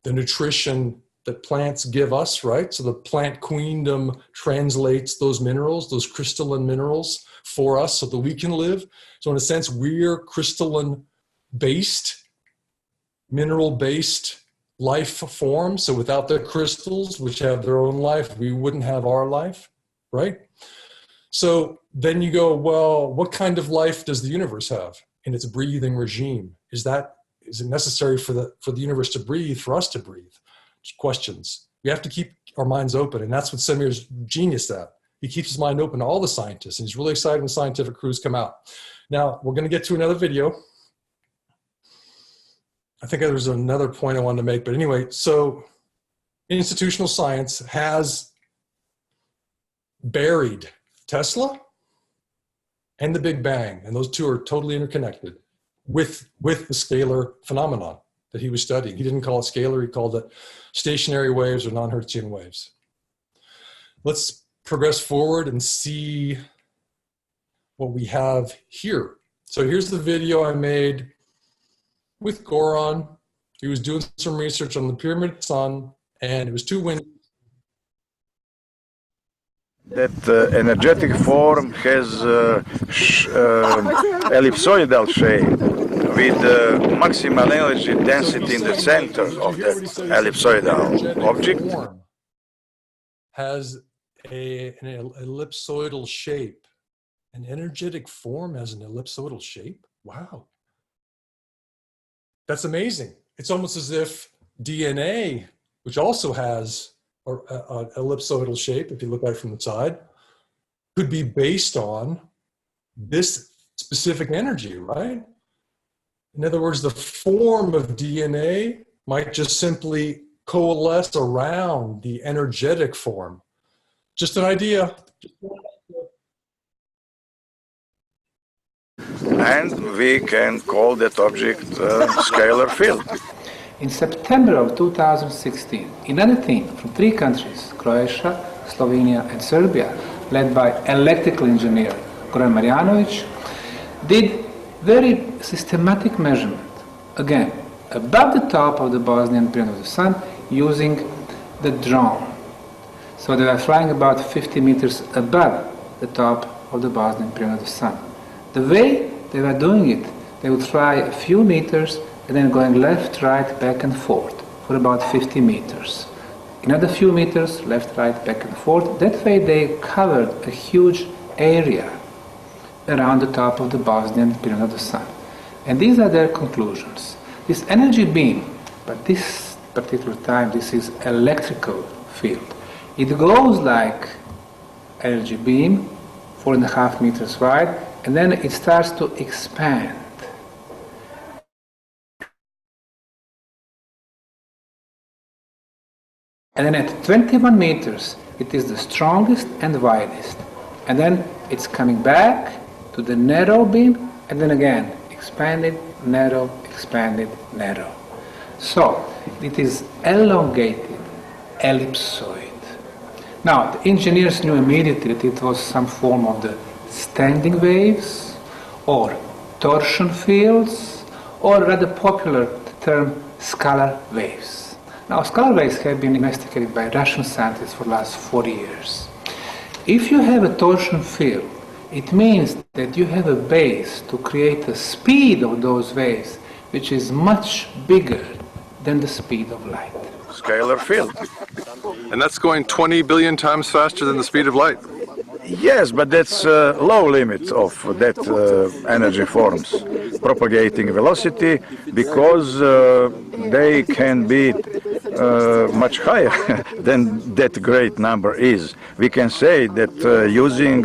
the nutrition that plants give us, right? So the plant queendom translates those minerals, those crystalline minerals for us so that we can live. So in a sense, we're crystalline-based, mineral-based life forms. So without the crystals, which have their own life, we wouldn't have our life, right? So then you go, well, what kind of life does the universe have in its breathing regime? Is it necessary for the universe to breathe, for us to breathe? questions. We have to keep our minds open, and that's what Samir's genius at. He keeps his mind open to all the scientists, and he's really excited when scientific crews come out. Now, we're going to get to another video. I think there's another point I wanted to make, but anyway, so institutional science has buried Tesla and the Big Bang, and those two are totally interconnected with the scalar phenomenon that he was studying. He didn't call it scalar, he called it stationary waves or non-Hertzian waves. Let's progress forward and see what we have here. So here's the video I made with Goran. He was doing some research on the pyramid of the sun, and it was too windy. That energetic form has ellipsoidal shape with maximal energy density in the center of the ellipsoidal object. Form has an ellipsoidal shape. An energetic form has an ellipsoidal shape? Wow. That's amazing. It's almost as if DNA, which also has an ellipsoidal shape, if you look at it from the side, could be based on this specific energy, right? In other words, the form of DNA might just simply coalesce around the energetic form. Just an idea. And we can call that object scalar field. In September of 2016, another team from 3 countries, Croatia, Slovenia and Serbia, led by electrical engineer Goran Marjanovic, did very systematic measurement, again, above the top of the Bosnian pyramid of the sun using the drone. So they were flying about 50 meters above the top of the Bosnian pyramid of the sun. The way they were doing it, they would fly a few meters and then going left, right, back and forth for about 50 meters. Another few meters, left, right, back and forth. That way they covered a huge area around the top of the Bosnian pyramid of the sun. And these are their conclusions. This energy beam, but this particular time this is electrical field. It goes like energy beam, 4.5 meters wide, and then it starts to expand. And then at 21 meters, it is the strongest and widest. And then it's coming back to the narrow beam, and then again, expanded, narrow, expanded, narrow. So, it is elongated, ellipsoid. Now, the engineers knew immediately that it was some form of the standing waves, or torsion fields, or rather popular term, scalar waves. Now, scalar waves have been investigated by Russian scientists for the last 40 years. If you have a torsion field, it means that you have a base to create a speed of those waves which is much bigger than the speed of light. Scalar field. And that's going 20 billion times faster than the speed of light. Yes, but that's low limit of that energy forms propagating velocity, because they can be much higher than that great number is. We can say that using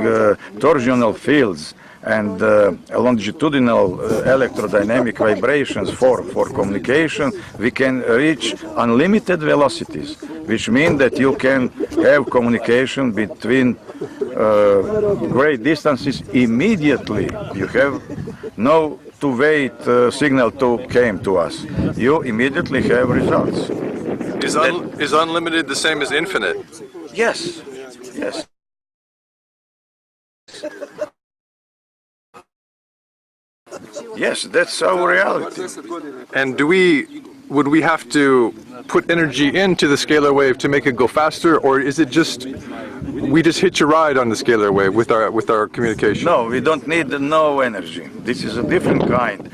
torsional fields and longitudinal electrodynamic vibrations for communication, we can reach unlimited velocities, which mean that you can have communication between great distances immediately. You have no to wait signal to came to us. You immediately have results. Is unlimited the same as infinite? Yes, yes. Yes, that's our reality. And would we have to put energy into the scalar wave to make it go faster, or is it just we just hitch a ride on the scalar wave with our communication? No, we don't need no energy. This is a different kind.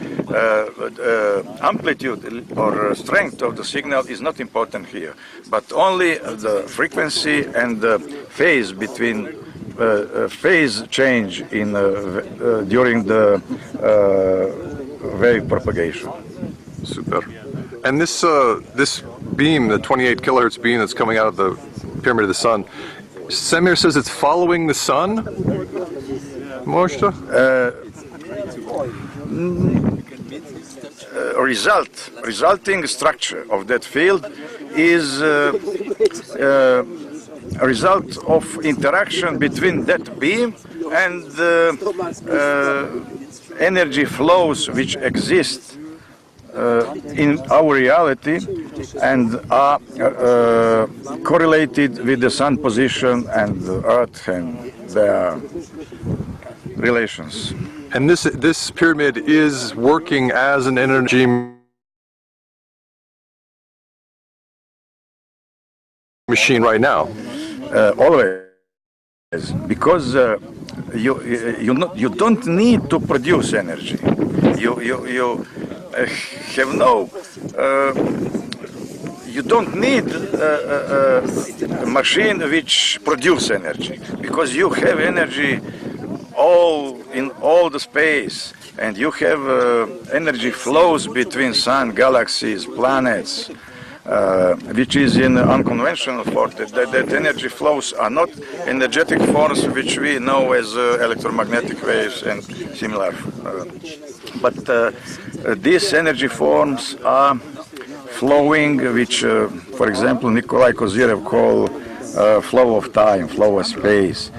Amplitude or strength of the signal is not important here, but only the frequency and the phase between phase change in during the wave propagation. Super. And this this beam, the 28 kilohertz beam that's coming out of the pyramid of the sun, Semir says it's following the sun? Moshe? Resulting structure of that field is a result of interaction between that beam and energy flows which exist in our reality and are correlated with the sun position and the earth and their relations. And this pyramid is working as an energy machine right now. Always, because you don't need to produce energy. You have no. You don't need a machine which produces energy, because you have energy in all the space, and you have energy flows between sun, galaxies, planets, which is in unconventional form. That energy flows are not energetic forms which we know as electromagnetic waves and similar. But these energy forms are flowing, which, for example, Nikolai Kozyrev called flow of time, flow of space.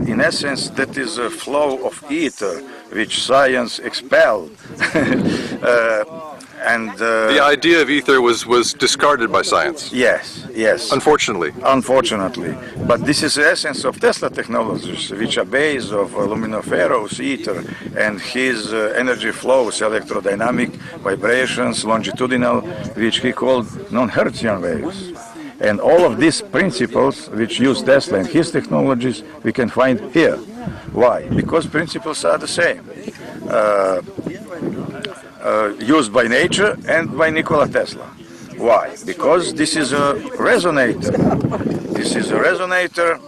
In essence, that is a flow of ether, which science expelled. And the idea of ether was discarded by science. Yes, yes. Unfortunately. Unfortunately. But this is the essence of Tesla technologies, which are based of luminiferous ether and his energy flows, electrodynamic vibrations, longitudinal, which he called non-Hertzian waves. And all of these principles, which use Tesla and his technologies, we can find here. Why? Because principles are the same. Used by nature and by Nikola Tesla. Why? Because this is a resonator. This is a resonator,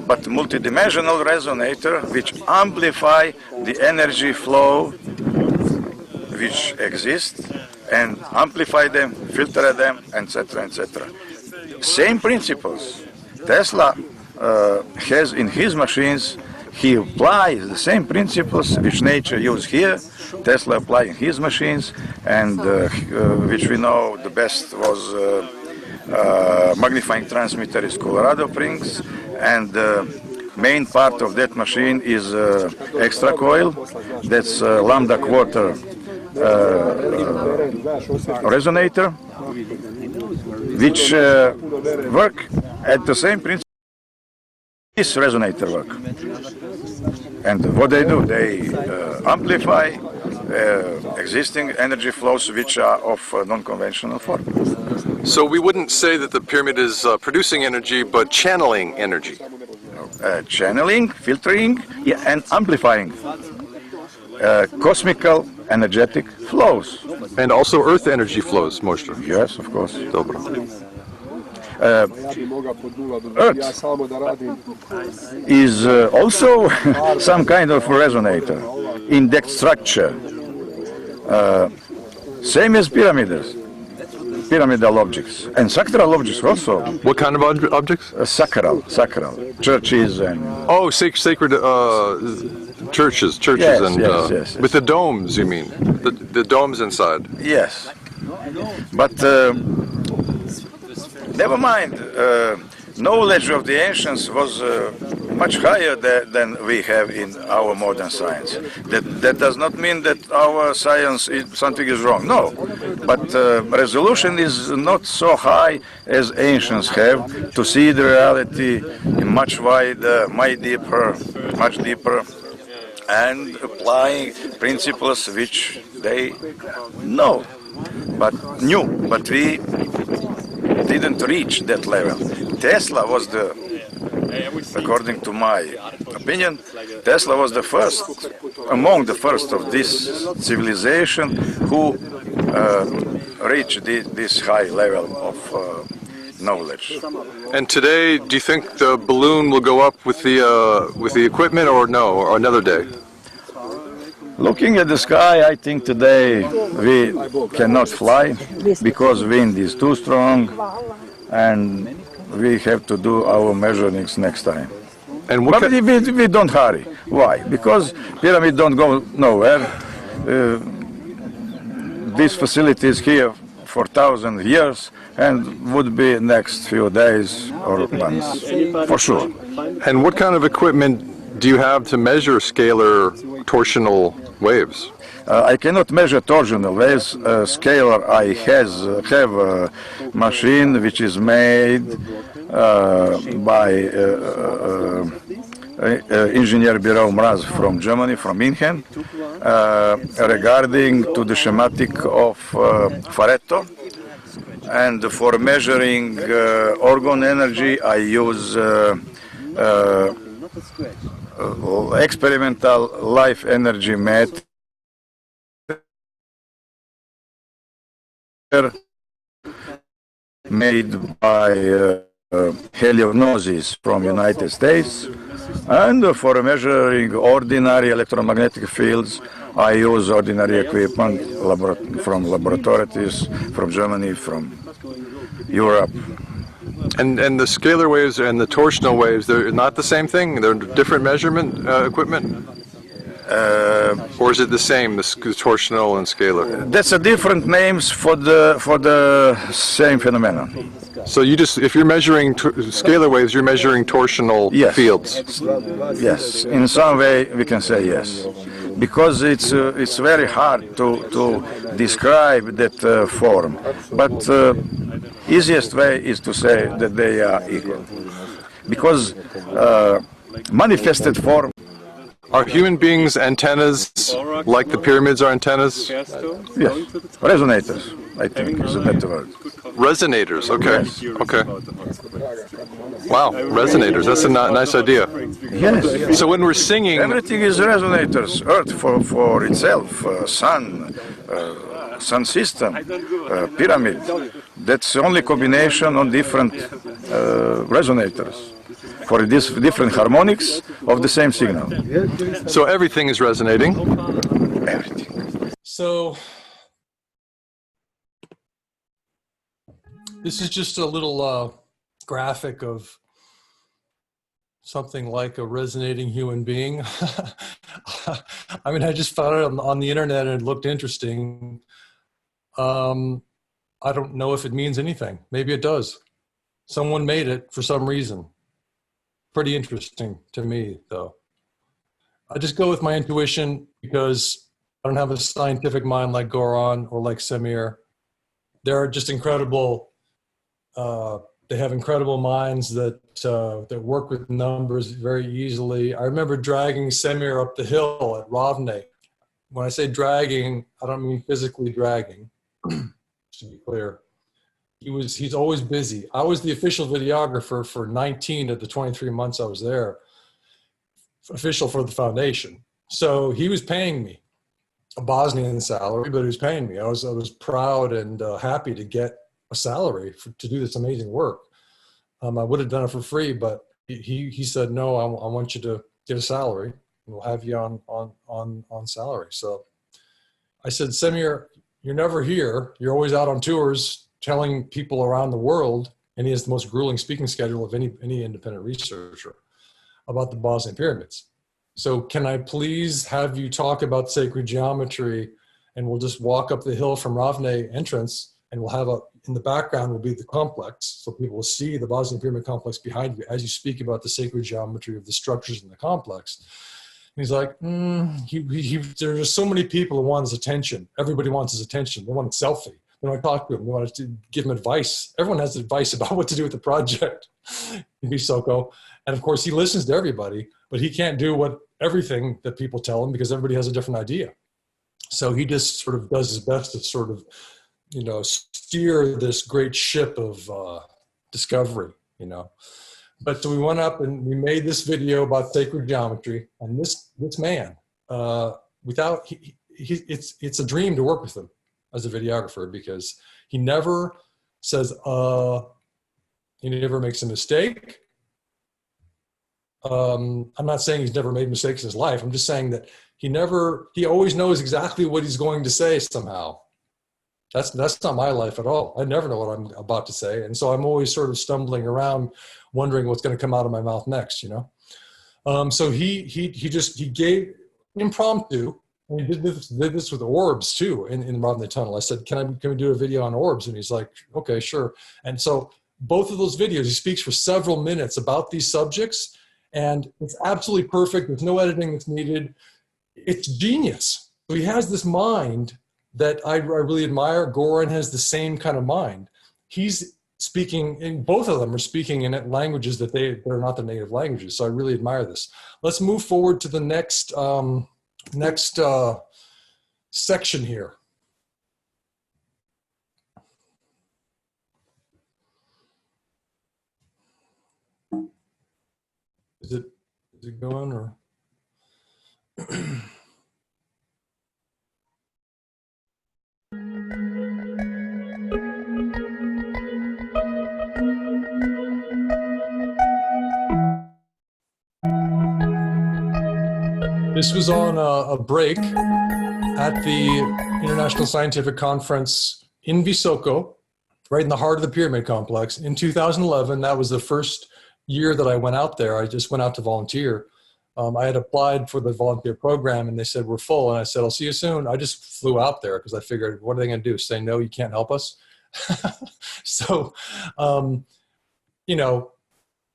but multidimensional resonator, which amplify the energy flow which exists and amplify them, filter them, etc., etc. Same principles. Tesla has in his machines. He applies the same principles which nature used here. Tesla applied in his machines, and which we know the best was magnifying transmitter is Colorado Springs, and main part of that machine is extra coil. That's lambda quarter resonator, which work at the same principle. This resonator work. And what they do, they amplify existing energy flows which are of non-conventional form. So we wouldn't say that the pyramid is producing energy, but channeling energy. Channeling, filtering, yeah, and amplifying cosmical energetic flows. And also earth energy flows, Moshe. Yes, of course. Dobro. Earth is also some kind of resonator, index structure, same as pyramidal objects, and sacral objects also. What kind of objects? Sacral, churches and... Oh, sacred churches, yes, and yes. With the domes, you mean? The domes inside. Yes, but never mind. Knowledge of the ancients was much higher than we have in our modern science. That does not mean that our science something is wrong. No, but resolution is not so high as ancients have to see the reality much wider, much deeper, and applying principles which they know, but knew, but we didn't reach that level. Tesla was according to my opinion, Tesla was the first, among the first of this civilization who reached this high level of knowledge. And today, do you think the balloon will go up with the equipment, or no, or another day? Looking at the sky, I think today we cannot fly because wind is too strong, and we have to do our measurements next time. And what But we don't hurry. Why? Because pyramids don't go nowhere. This facility is here for 1,000 years and would be next few days or months, for sure. And what kind of equipment do you have to measure scalar torsional waves? I cannot measure torsional waves. Scalar, I have a machine which is made by Engineer Bureau Mraz from Germany, from München, regarding to the schematic of Pareto. And for measuring orgone energy, I use experimental life energy meter made by Heliognosis from United States. And for measuring ordinary electromagnetic fields, I use ordinary equipment from laboratories from Germany, from Europe. And the scalar waves and the torsional waves, they're not the same thing? They're different measurement equipment? Or is it the same, the torsional and scalar? That's a different names for the same phenomenon. So you just, if you're measuring scalar waves, you're measuring torsional fields? Yes, in some way we can say yes. Because it's very hard to describe that form. But easiest way is to say that they are equal. Because manifested form. Are human beings antennas like the pyramids are antennas? Yes, resonators, I think is a better word. Resonators, okay, Yes. okay. Wow, resonators, that's a nice idea. Yes. So when we're singing... Everything is resonators. Earth for itself, sun system, pyramid. That's the only combination on different resonators for these different harmonics of the same signal. So everything is resonating? Everything. So this is just a little graphic of something like a resonating human being. I mean, I just found it on the internet and it looked interesting. I don't know if it means anything. Maybe it does. Someone made it for some reason. Pretty interesting to me, though. I just go with my intuition because I don't have a scientific mind like Goran or like Samir. They're just incredible. They have incredible minds that work with numbers very easily. I remember dragging Samir up the hill at Ravne. When I say dragging, I don't mean physically dragging, just to be clear. He's always busy. I was the official videographer for 19 of the 23 months I was there, official for the foundation. So he was paying me a Bosnian salary, but he was paying me. I was proud and happy to get a salary to do this amazing work. I would have done it for free, but he said, no, I want you to get a salary and we'll have you on salary. So I said, Samir, you're never here. You're always out on tours telling people around the world, and he has the most grueling speaking schedule of any independent researcher about the Bosnian pyramids. So can I please have you talk about sacred geometry, and we'll just walk up the hill from Ravne entrance, and we'll have in the background will be the complex, so people will see the Bosnian pyramid complex behind you as you speak about the sacred geometry of the structures in the complex. And he's like, there's so many people who want his attention. Everybody wants his attention. They want a selfie. They want to talk to him. They want to give him advice. Everyone has advice about what to do with the project in Visoko. And of course, he listens to everybody, but he can't do everything that people tell him because everybody has a different idea. So he just sort of does his best to sort of, steer this great ship of discovery, But so we went up and we made this video about sacred geometry, and this man, it's a dream to work with him as a videographer because he never says, he never makes a mistake. I'm not saying he's never made mistakes in his life. I'm just saying that he always knows exactly what he's going to say somehow. That's not my life at all. I never know what I'm about to say. And so I'm always sort of stumbling around, wondering what's going to come out of my mouth next, you know? So he gave impromptu, and he did this with orbs too in Rodney Tunnel. I said, can we do a video on orbs? And he's like, okay, sure. And so both of those videos, he speaks for several minutes about these subjects, and it's absolutely perfect. There's no editing that's needed. It's genius. So he has this mind that I really admire. Goran has the same kind of mind. He's speaking, and both of them are speaking in languages that they're not the native languages. So I really admire this. Let's move forward to the next section here. Is it going or? This was on a break at the International Scientific Conference in Visoko, right in the heart of the pyramid complex. In 2011, that was the first year that I went out there. I just went out to volunteer. I had applied for the volunteer program, and they said, we're full. And I said, I'll see you soon. I just flew out there because I figured, what are they going to do? Say, no, you can't help us? So, you know,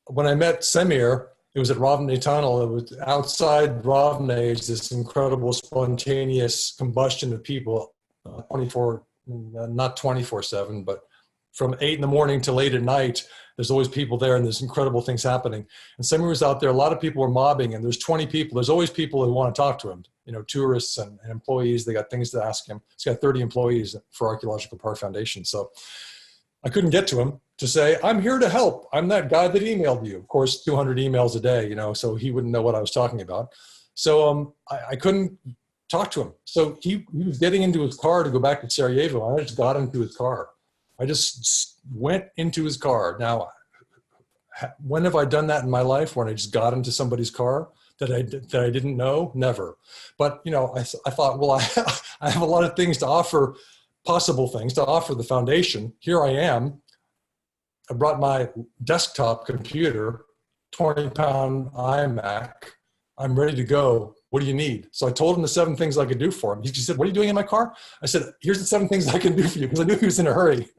when I met Semir, it was at Ravne Tunnel. It was outside Ravne, this incredible spontaneous combustion of people, 24, not 24/7, but from 8 in the morning till 8 at night. There's always people there, and there's incredible things happening. And Semir was out there. A lot of people were mobbing, and there's 20 people. There's always people who want to talk to him. You know, tourists and employees. They got things to ask him. He's got 30 employees for Archaeological Park Foundation. So I couldn't get to him to say, I'm here to help. I'm that guy that emailed you. Of course, 200 emails a day, you know, so he wouldn't know what I was talking about. So I couldn't talk to him. So he was getting into his car to go back to Sarajevo. I just got into his car. I just went into his car. Now, when have I done that in my life, when I just got into somebody's car that I didn't know? Never. But, you know, I thought, well, I have a lot of things to offer, possible things to offer the foundation. Here I am. I brought my desktop computer, 20-pound iMac. I'm ready to go. What do you need? So I told him the 7 things I could do for him. He said, what are you doing in my car? I said, here's the 7 things I can do for you, because I knew he was in a hurry.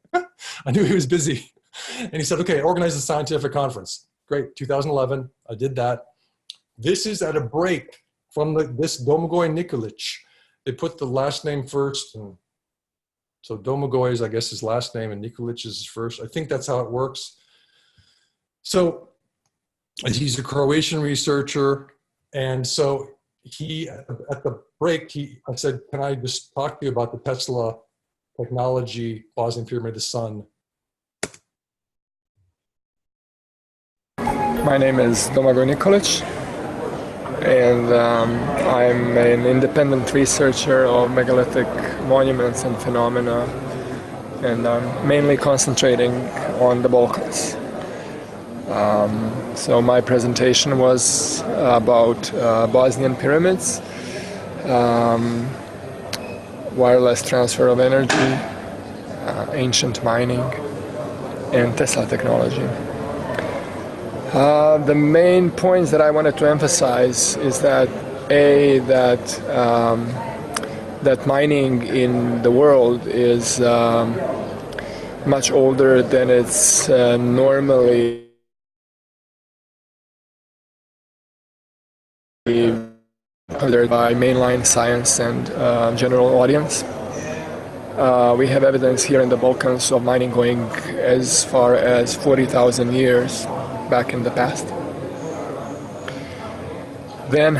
I knew he was busy. And he said, okay, organize a scientific conference. Great, 2011, I did that. This is at a break from this Domagoj Nikolic. They put the last name first. And so Domagoj is, I guess, his last name, and Nikolic is his first. I think that's how it works. So he's a Croatian researcher. And so he, at the break, I said, can I just talk to you about the Tesla technology, Bosnian Pyramid of the Sun? My name is Domagoj Nikolic, and I'm an independent researcher of megalithic monuments and phenomena, and I'm mainly concentrating on the Balkans. So my presentation was about Bosnian pyramids, wireless transfer of energy, ancient mining, and Tesla technology. The main points that I wanted to emphasize is that that mining in the world is much older than it's normally considered by mainline science and general audience. We have evidence here in the Balkans of mining going as far as 40,000 years back in the past. Then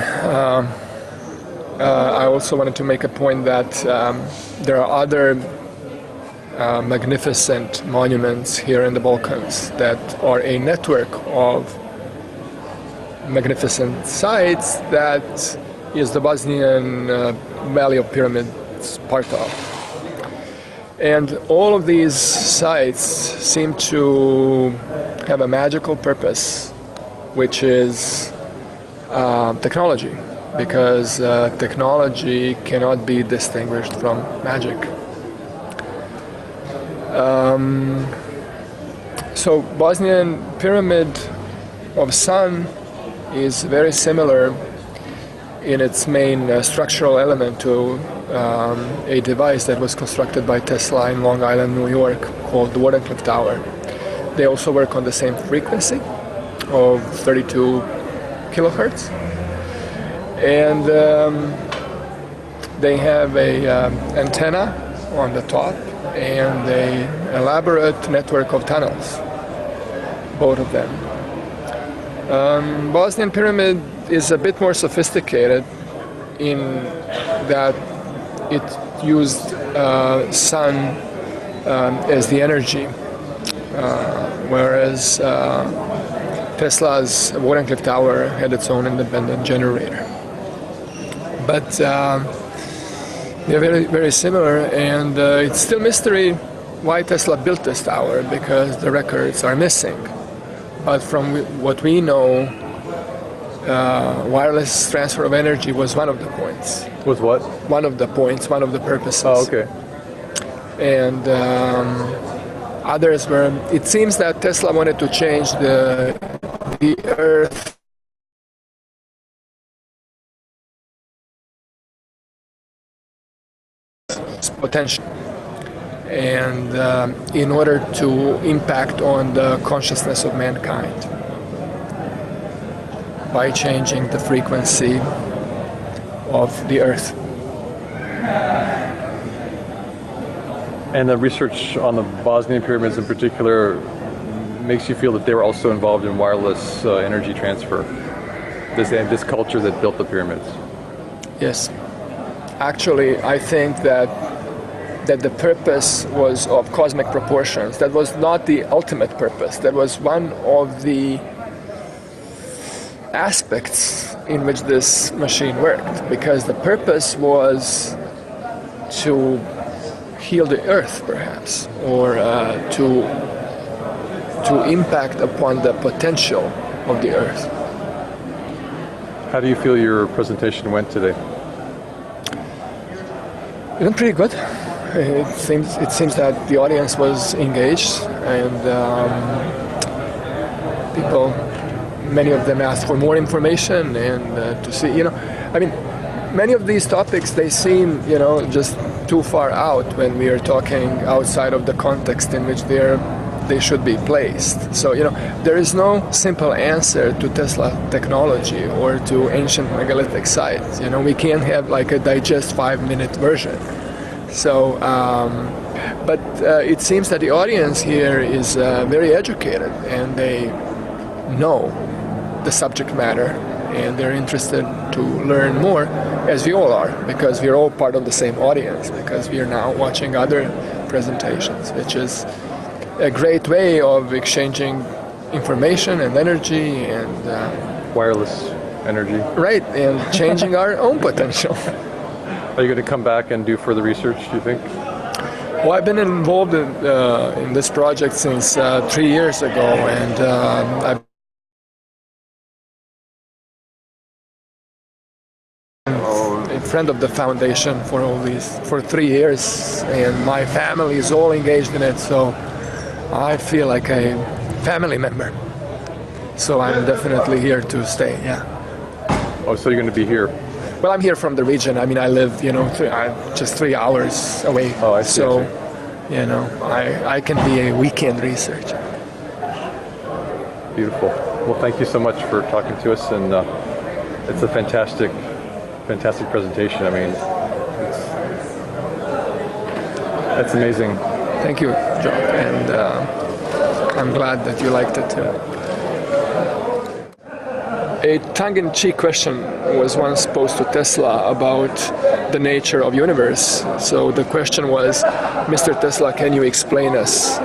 I also wanted to make a point that there are other magnificent monuments here in the Balkans that are a network of magnificent sites that is the Bosnian Valley of Pyramids part of. And all of these sites seem to have a magical purpose, which is technology. because technology cannot be distinguished from magic. So Bosnian Pyramid of Sun is very similar in its main structural element to a device that was constructed by Tesla in Long Island, New York, called the Wardenclyffe Tower. They also work on the same frequency of 32 kilohertz, and they have a antenna on the top and an elaborate network of tunnels, both of them. Bosnian Pyramid is a bit more sophisticated in that it used sun as the energy, whereas Tesla's Wardenclyffe Tower had its own independent generator. But they're very, very similar, and it's still mystery why Tesla built this tower, because the records are missing. But from what we know, wireless transfer of energy was one of the points. Was what? One of the points, one of the purposes. Oh, okay. And others were, it seems that Tesla wanted to change the Earth potential, and in order to impact on the consciousness of mankind by changing the frequency of the Earth. And the research on the Bosnian pyramids in particular makes you feel that they were also involved in wireless energy transfer. This culture that built the pyramids. Yes. Actually, I think that the purpose was of cosmic proportions. That was not the ultimate purpose. That was one of the aspects in which this machine worked, because the purpose was to heal the Earth, perhaps, or to impact upon the potential of the Earth. How do you feel your presentation went today? It went pretty good. It seems that the audience was engaged, and people, many of them asked for more information and to see, I mean, many of these topics, they seem, just too far out when we are talking outside of the context in which they should be placed. So, there is no simple answer to Tesla technology or to ancient megalithic sites. We can't have like a digest 5-minute version. So, but it seems that the audience here is very educated, and they know the subject matter, and they're interested to learn more, as we all are, because we're all part of the same audience, because we are now watching other presentations, which is a great way of exchanging information and energy and Wireless energy. right, and changing our own potential. Are you going to come back and do further research, do you think? Well, I've been involved in this project since 3 years ago, and I've a friend of the foundation for 3 years, and my family is all engaged in it, so I feel like a family member. So I'm definitely here to stay, yeah. Oh, so you're going to be here? Well, I'm here from the region. I mean, I live, I'm just 3 hours away. Oh, I see. So, I can be a weekend researcher. Beautiful. Well, thank you so much for talking to us, and it's a fantastic presentation. I mean, that's amazing. Thank you, John, and I'm glad that you liked it too. A tongue-in-cheek question was once posed to Tesla about the nature of universe. So the question was, Mr. Tesla, can you explain us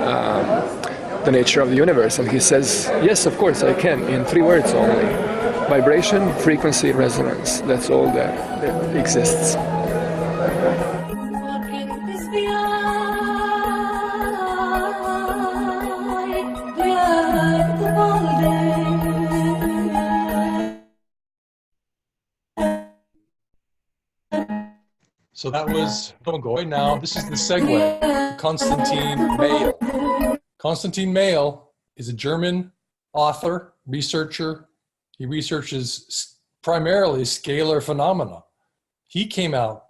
the nature of the universe? And he says, yes, of course I can, in 3 words only. Vibration, frequency, resonance. That's all that exists. So that was Domagoy. Now this is the segue. Constantine Mehl. Constantine Mehl is a German author, researcher. He researches primarily scalar phenomena. He came out,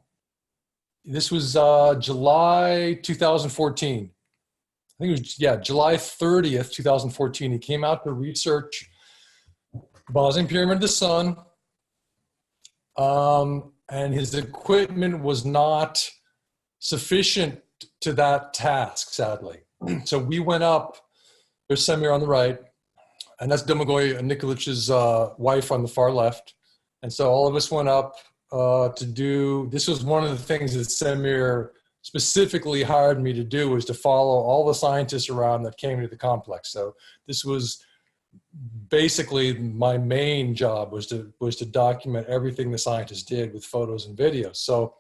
this was July 2014. I think it was, yeah, July 30th, 2014. He came out to research Bosnian Pyramid of the Sun. And his equipment was not sufficient to that task, sadly. So we went up, there's Semir on the right, and that's Domagoy Nikolich's wife on the far left. And so all of us went up to do, this was one of the things that Semir specifically hired me to do, was to follow all the scientists around that came to the complex. So this was basically my main job, was to document everything the scientists did with photos and videos. So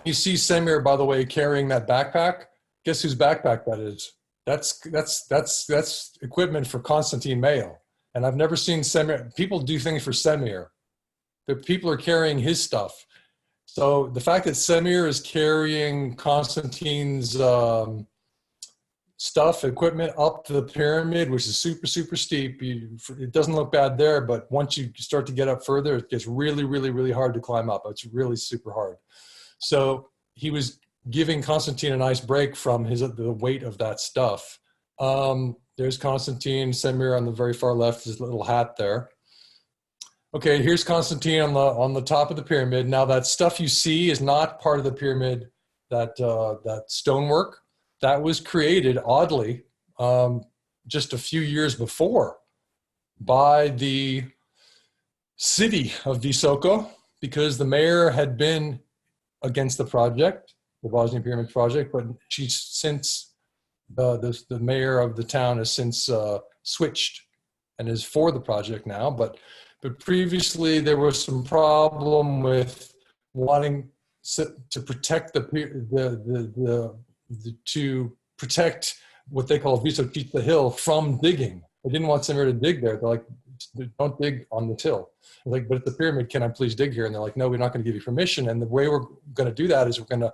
you see Semir, by the way, carrying that backpack. Guess whose backpack that is? That's equipment for Constantine Mehl. And I've never seen Semir, people do things for Semir, but people are carrying his stuff. So the fact that Semir is carrying Constantine's stuff, equipment up the pyramid, which is super, super steep. It doesn't look bad there, but once you start to get up further, it gets really, really, really hard to climb up. It's really super hard. So he was giving Constantine a nice break from the weight of that stuff. There's Constantine, Semir on the very far left, his little hat there. Okay, here's Constantine on the top of the pyramid. Now that stuff you see is not part of the pyramid, that stonework. That was created, oddly, just a few years before by the city of Visoko, because the mayor had been against the project, the Bosnian Pyramid project, but she's since, the mayor of the town has since switched and is for the project now. But previously there was some problem with wanting to protect to protect what they call Visokita Hill from digging. They didn't want Semir to dig there. They're like, don't dig on this hill. I'm like, but at the pyramid, can I please dig here? And they're like, no, we're not going to give you permission. And the way we're going to do that is we're going to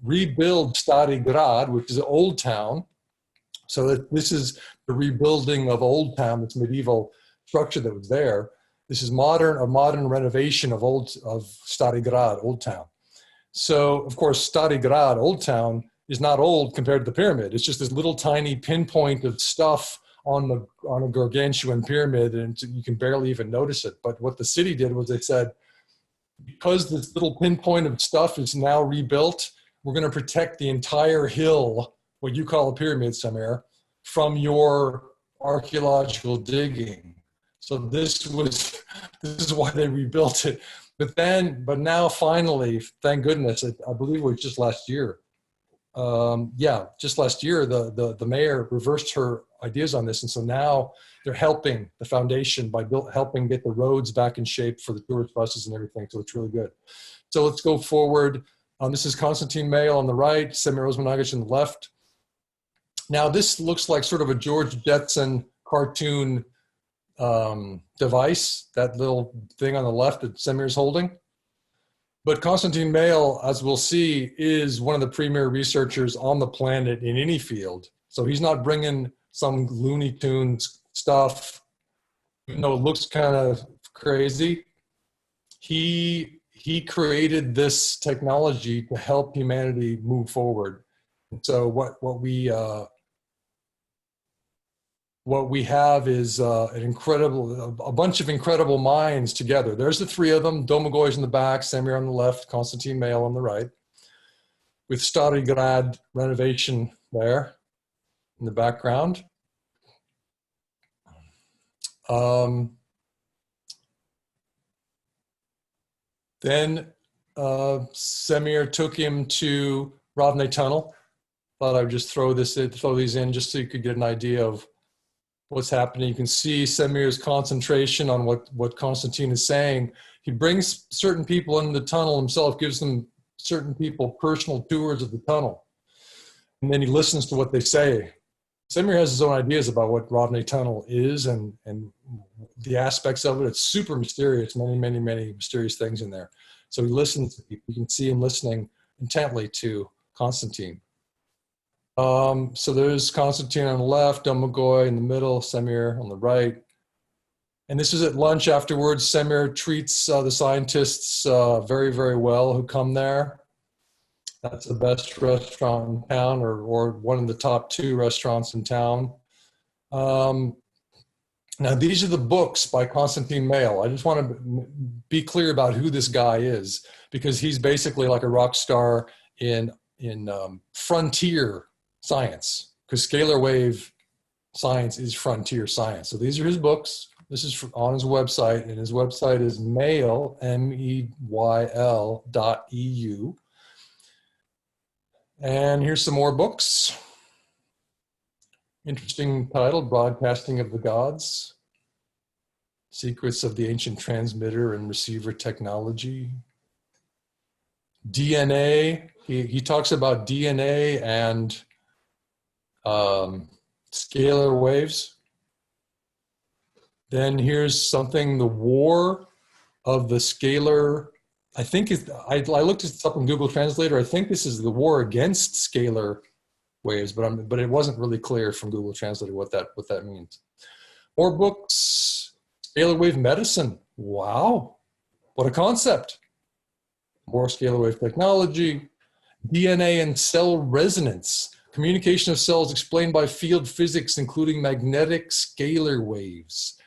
rebuild Stari Grad, which is an old town. So that this is the rebuilding of Old Town, this medieval structure that was there. This is a modern renovation of Stari Grad, Old Town. So of course, Stari Grad, Old Town, is not old compared to the pyramid. It's just this little tiny pinpoint of stuff on a gargantuan pyramid, and you can barely even notice it. But what the city did was they said, because this little pinpoint of stuff is now rebuilt, we're going to protect the entire hill, what you call a pyramid, Semir, from your archaeological digging. So this is why they rebuilt it. But now finally, thank goodness, I believe it was just last year. Just last year, the mayor reversed her ideas on this, and so now they're helping the foundation by helping get the roads back in shape for the tourist buses and everything. So it's really good. So let's go forward. This is Constantine Mehl on the right, Semir Osmanagic on the left. Now this looks like sort of a George Jetson cartoon device, that little thing on the left that Semir's holding. But Constantine Mehl, as we'll see, is one of the premier researchers on the planet in any field. So he's not bringing some Looney Tunes stuff, even though it looks kind of crazy. He created this technology to help humanity move forward. So what we have is a bunch of incredible minds together. There's the three of them, Domagoy's in the back, Semir on the left, Constantine Mehl on the right, with Stari Grad renovation there in the background. Then Semir took him to Ravne Tunnel. Thought I would just throw these in just so you could get an idea of what's happening. You can see Semir's concentration on what Constantine is saying. He brings certain people into the tunnel himself, gives them certain people personal tours of the tunnel. And then he listens to what they say. Semir has his own ideas about what Ravne Tunnel is and the aspects of it. It's super mysterious, many, many, many mysterious things in there. So he listens. You can see him listening intently to Constantine. So there's Constantine on the left, Domagoy in the middle, Semir on the right. And this is at lunch afterwards. Semir treats the scientists very, very well who come there. That's the best restaurant in town, or one of the top 2 restaurants in town. Now, these are the books by Constantine Mehl. I just want to be clear about who this guy is, because he's basically like a rock star in frontier science, because scalar wave science is frontier science. So these are his books. This is on his website, and his website is Mehl, MEYL.EU. And here's some more books. Interesting title, Broadcasting of the Gods, Secrets of the Ancient Transmitter and Receiver Technology. DNA, he talks about DNA and scalar waves. Then here's something, the War of the Scalar, I think I looked this up in Google Translator. I think this is the war against scalar waves, but it wasn't really clear from Google Translator what that means. More books, scalar wave medicine. Wow, what a concept. More scalar wave technology, DNA and cell resonance, communication of cells explained by field physics, including magnetic scalar waves.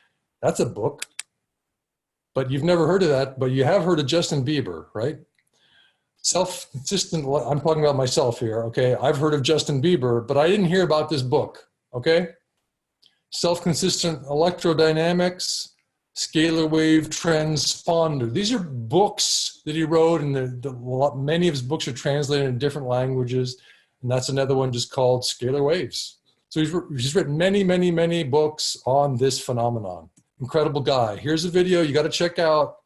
That's a book, but you've never heard of that, but you have heard of Justin Bieber, right? Self-consistent, I'm talking about myself here, okay? I've heard of Justin Bieber, but I didn't hear about this book, okay? Self-consistent electrodynamics, scalar wave transponder. These are books that he wrote, and many of his books are translated in different languages, and that's another one just called Scalar Waves. So he's written many, many, many books on this phenomenon. Incredible guy. Here's a video you got to check out.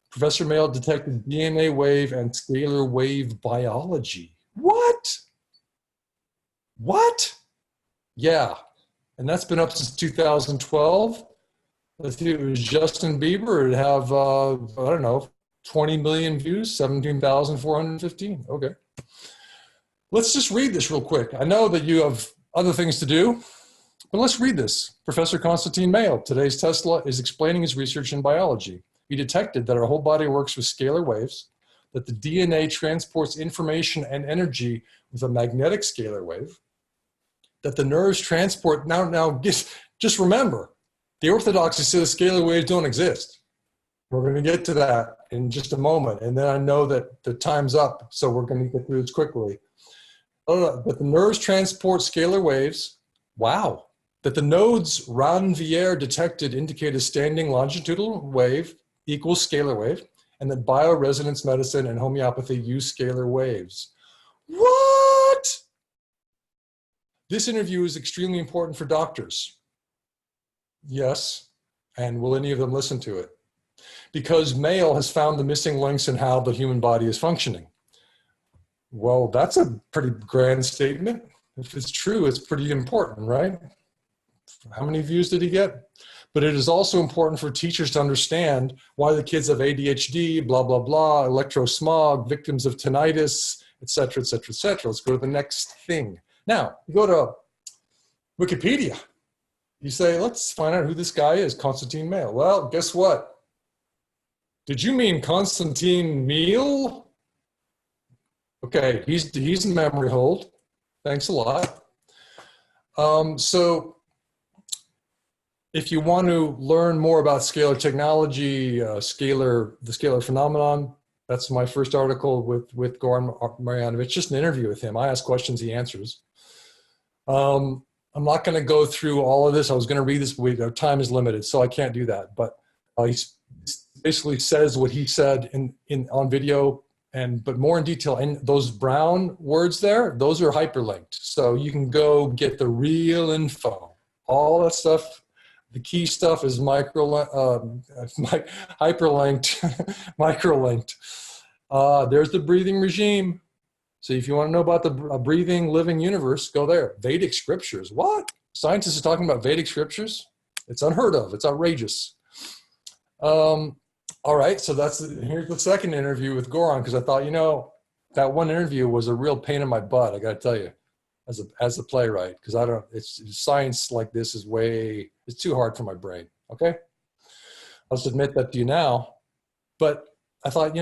Professor Mehl detected DNA wave and scalar wave biology. What? What? Yeah. And that's been up since 2012. Let's see, it was Justin Bieber. It'd have, I don't know, 20 million views, 17,415. Okay. Let's just read this real quick. I know that you have other things to do, but let's read this. Professor Constantine Mehl, today's Tesla, is explaining his research in biology. He detected that our whole body works with scalar waves, that the DNA transports information and energy with a magnetic scalar wave, that the nerves transport, now just remember, the orthodoxy say the scalar waves don't exist. We're going to get to that in just a moment, and then I know that the time's up, so we're going to get through this quickly. But the nerves transport scalar waves. Wow. That the nodes Ranvier detected indicate a standing longitudinal wave equals scalar wave, and that bioresonance medicine and homeopathy use scalar waves. What? This interview is extremely important for doctors. Yes, and will any of them listen to it? Because Mehl has found the missing links in how the human body is functioning. Well, that's a pretty grand statement. If it's true, it's pretty important, right? How many views did he get? But it is also important for teachers to understand why the kids have ADHD, blah, blah, blah, electrosmog, victims of tinnitus, et cetera, et cetera, et cetera. Let's go to the next thing. Now, you go to Wikipedia. You say, let's find out who this guy is, Constantine Mehl. Well, guess what? Did you mean Constantine Mehl? Okay, he's in memory hold. Thanks a lot. So if you want to learn more about scalar technology, the scalar phenomenon, that's my first article with Goran Marjanovic, just an interview with him. I ask questions, he answers. I'm not going to go through all of this. I was going to read this, but our time is limited, so I can't do that. But he basically says what he said on video, but more in detail. And those brown words there, those are hyperlinked. So you can go get the real info. All that stuff, the key stuff is hyperlinked. Microlinked. There's the breathing regime. So if you want to know about the breathing, living universe, go there. Vedic scriptures. What? Scientists are talking about Vedic scriptures? It's unheard of. It's outrageous. All right, so here's the second interview with Goran, because I thought, that one interview was a real pain in my butt, I got to tell you, as a playwright, because it's science like this it's too hard for my brain, okay? I'll just admit that to you now. But I thought,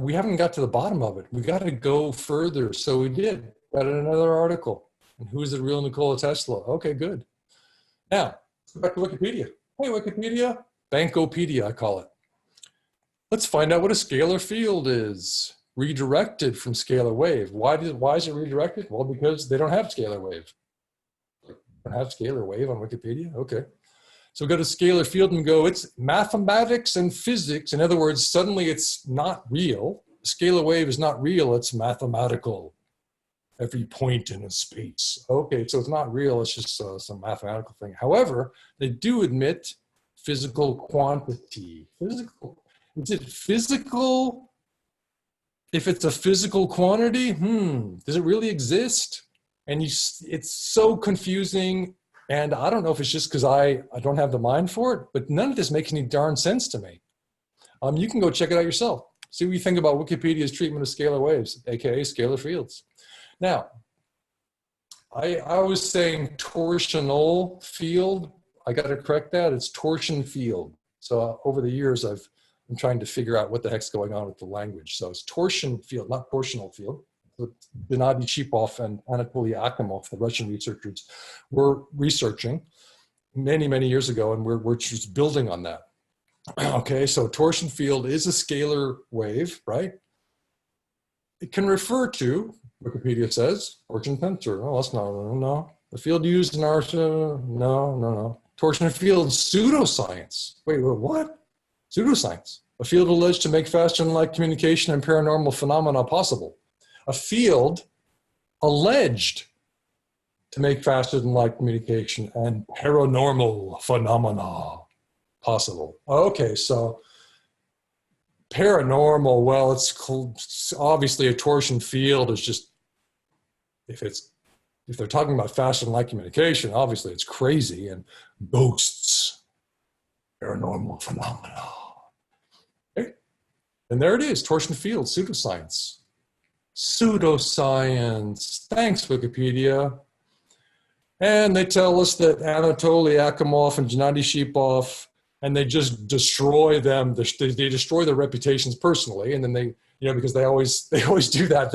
we haven't got to the bottom of it. We got to go further. So we did. Got another article. And who is the real Nikola Tesla? Okay, good. Now, let's go back to Wikipedia. Hey, Wikipedia, Bankopedia, I call it. Let's find out what a scalar field is. Redirected from scalar wave. Why is it redirected? Well, because they don't have scalar wave. They don't have scalar wave on Wikipedia? Okay. So go to scalar field and go, it's mathematics and physics. In other words, suddenly it's not real. Scalar wave is not real, it's mathematical. Every point in a space. Okay, so it's not real, it's just some mathematical thing. However, they do admit physical quantity. Physical, is it physical? If it's a physical quantity, does it really exist? And it's so confusing. And I don't know if it's just because I don't have the mind for it, but none of this makes any darn sense to me. You can go check it out yourself. See what you think about Wikipedia's treatment of scalar waves, AKA scalar fields. Now, I was saying torsional field. I got to correct that. It's torsion field. So over the years, I'm trying to figure out what the heck's going on with the language. So it's torsion field, not torsional field. Gennady Shipov and Anatoly Akimov, the Russian researchers, were researching many, many years ago, and we're just building on that. Okay, so torsion field is a scalar wave, right? It can refer to, Wikipedia says, torsion tensor. Oh, that's not, no. The field used in our, no. Torsion field pseudoscience. Wait, what? Pseudoscience. A field alleged to make faster than light communication and paranormal phenomena possible. A field alleged to make faster than light communication and paranormal phenomena possible. Okay, so paranormal, well, it's obviously a torsion field is just, if they're talking about faster than light communication, obviously it's crazy, and ghosts, paranormal phenomena. Okay, and there it is, torsion field, pseudoscience. Pseudoscience. Thanks, Wikipedia. And they tell us that Anatoly Akimov and Gennady Shipov, and they just destroy them. They destroy their reputations personally, and then they, because they always do that.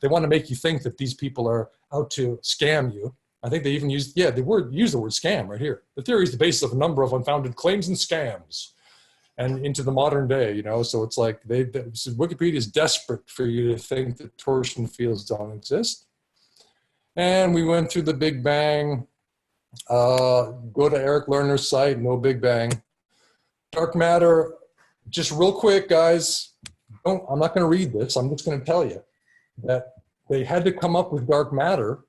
They want to make you think that these people are out to scam you. I think they even use the word scam right here. The theory is the basis of a number of unfounded claims and scams. And into the modern day, so it's like Wikipedia is desperate for you to think that torsion fields don't exist. And we went through the Big Bang. Go to Eric Lerner's site, no Big Bang. Dark matter, just real quick, guys. I'm not going to read this. I'm just going to tell you that they had to come up with dark matter,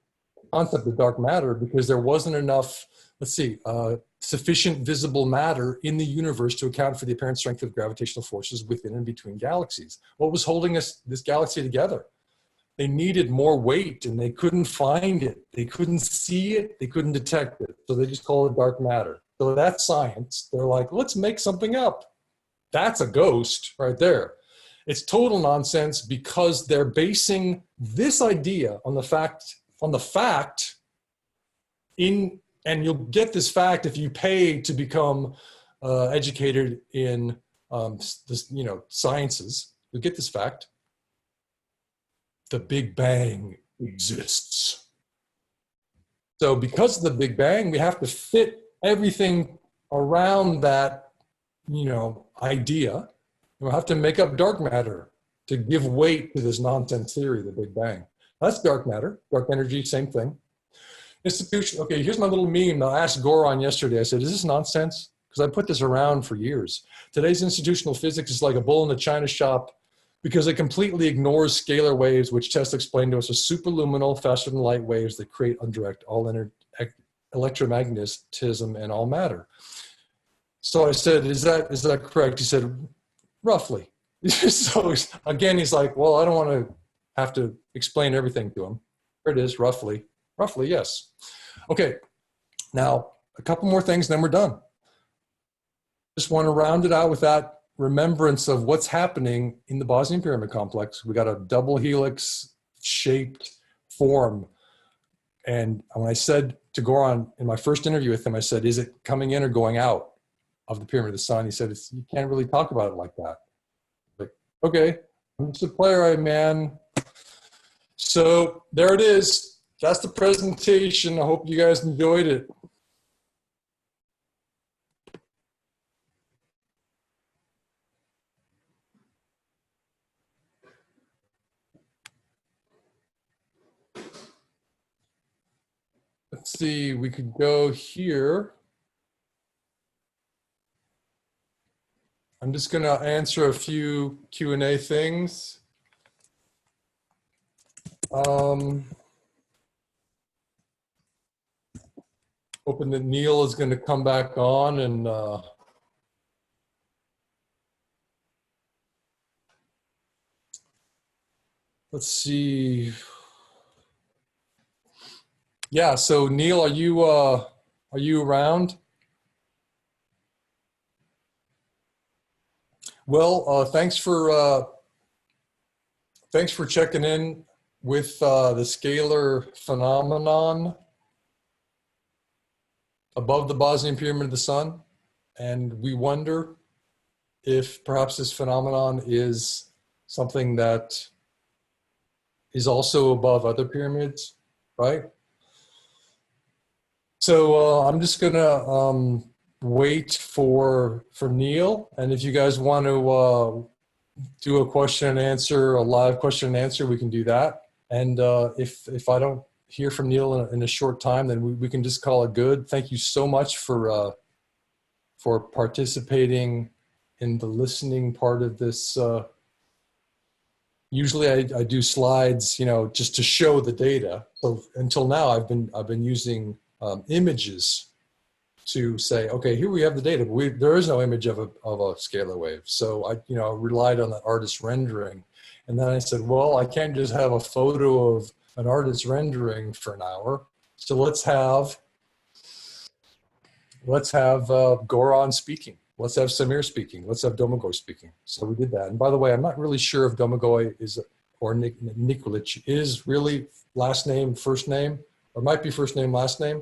concept of dark matter, because there wasn't enough, sufficient visible matter in the universe to account for the apparent strength of gravitational forces within and between galaxies. What was holding this galaxy together? They needed more weight, and they couldn't find it. They couldn't see it. They couldn't detect it. So they just call it dark matter. So that's science. They're like, let's make something up. That's a ghost right there. It's total nonsense because they're basing this idea on the fact and you'll get this fact if you pay to become educated in sciences. You'll get this fact. The Big Bang exists. So because of the Big Bang, we have to fit everything around that, idea. We'll have to make up dark matter to give weight to this nonsense theory, the Big Bang. That's dark matter, dark energy, same thing. Institution, okay, here's my little meme. I asked Goran yesterday, I said, is this nonsense? Because I put this around for years. Today's institutional physics is like a bull in the china shop because it completely ignores scalar waves, which Tesla explained to us are superluminal, faster than light waves that create undirect all electromagnetism and all matter. So I said, is that correct? He said, roughly. So again, he's like, well, I don't want to have to explain everything to him. There it is, roughly. Roughly, yes. Okay, now a couple more things, then we're done. Just want to round it out with that remembrance of what's happening in the Bosnian Pyramid Complex. We got a double helix shaped form. And when I said to Goran in my first interview with him, I said, is it coming in or going out of the Pyramid of the Sun? He said, you can't really talk about it like that. Like, okay, I'm just a playwright, man. So there it is. That's the presentation. I hope you guys enjoyed it. Let's see, we could go here. I'm just going to answer a few Q&A things. Hoping that Neil is going to come back on and let's see. Yeah, so Neil, are you around? Well, thanks for checking in with the scalar phenomenon above the Bosnian Pyramid of the Sun, and we wonder if perhaps this phenomenon is something that is also above other pyramids, right? So I'm just gonna wait for Neil, and if you guys want to do a question and answer, a live question and answer, we can do that. And if I don't hear from Neil in a short time, then we can just call it good. Thank you so much for participating in the listening part of this. Usually I do slides, you know, just to show the data. So until now, I've been using images to say, okay, here we have the data, but there is no image of a scalar wave. So I relied on the artist's rendering. And then I said, well, I can't just have a photo of an artist's rendering for an hour. So let's have Goran speaking. Let's have Samir speaking. Let's have Domagoj speaking. So we did that. And by the way, I'm not really sure if Domagoj or Nikolic is really last name, first name, or it might be first name, last name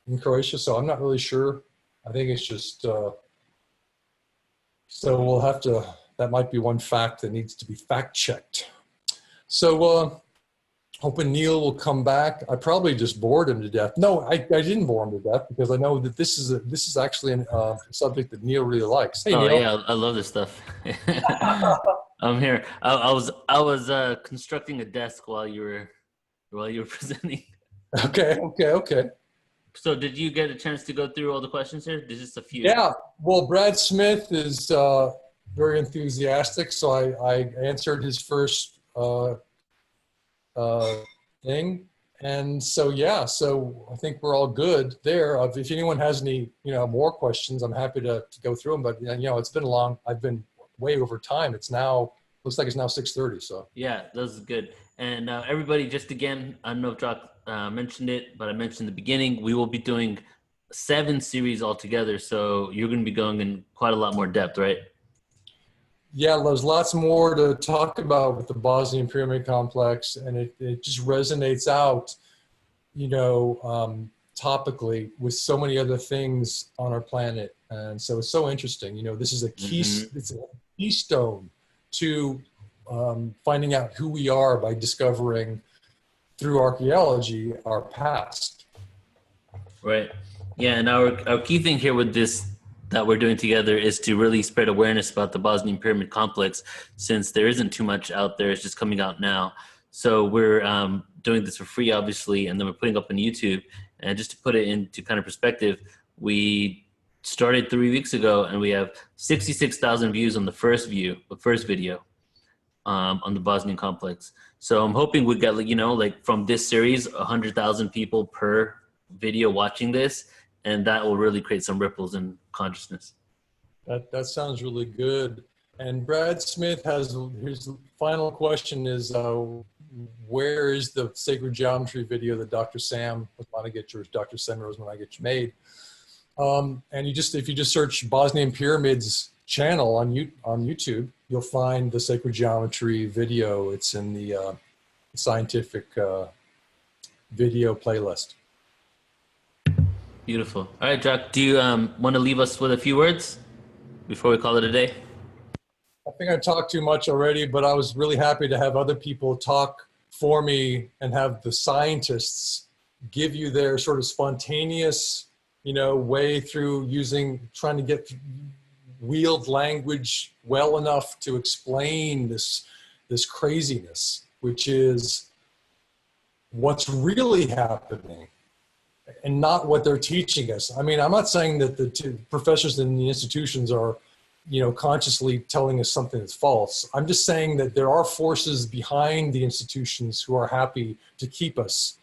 in Croatia. So I'm not really sure. I think it's just, so we'll have to, that might be one fact that needs to be fact checked. So hoping Neil will come back. I probably just bored him to death. No, I didn't bore him to death because I know that this is actually a subject that Neil really likes. Hey, Neil. Yeah, I love this stuff. I'm here. I was constructing a desk while you were presenting. Okay. So did you get a chance to go through all the questions here? There's just a few. Yeah. Well, Brad Smith is very enthusiastic, so I answered his first thing, and so yeah. So I think we're all good there. If anyone has any more questions, I'm happy to go through them. But it's been long. I've been way over time. Looks like it's now 6:30. So yeah, this is good. And everybody, just again, I don't know if Jock mentioned it, but I mentioned in the beginning, we will be doing 7 series altogether. So you're going to be going in quite a lot more depth, right? Yeah, there's lots more to talk about with the Bosnian Pyramid Complex, and it just resonates out, topically with so many other things on our planet. And so it's so interesting. This is it's a keystone to finding out who we are by discovering through archaeology our past. Right. Yeah, and our key thing here with this that we're doing together is to really spread awareness about the Bosnian Pyramid Complex, since there isn't too much out there. It's just coming out now. So we're doing this for free, obviously, and then we're putting up on YouTube. And just to put it into kind of perspective, we started 3 weeks ago, and we have 66,000 views on the first video on the Bosnian complex. So I'm hoping we get, like from this series, 100,000 people per video watching this, and that will really create some ripples in consciousness. That sounds really good. And Brad Smith has his final question is, where is the sacred geometry video that Dr. Sam Rosmanagic or Dr. Sam Rosmanagic made? And if you just search Bosnian pyramids channel on YouTube, you'll find the sacred geometry video. It's in the scientific video playlist. Beautiful. All right, Jack, do you want to leave us with a few words before we call it a day? I think I talked too much already, but I was really happy to have other people talk for me and have the scientists give you their sort of spontaneous, way through trying to get wield language well enough to explain this craziness, which is what's really happening and not what they're teaching us. I mean, I'm not saying that the professors in the institutions are, consciously telling us something that's false. I'm just saying that there are forces behind the institutions who are happy to keep us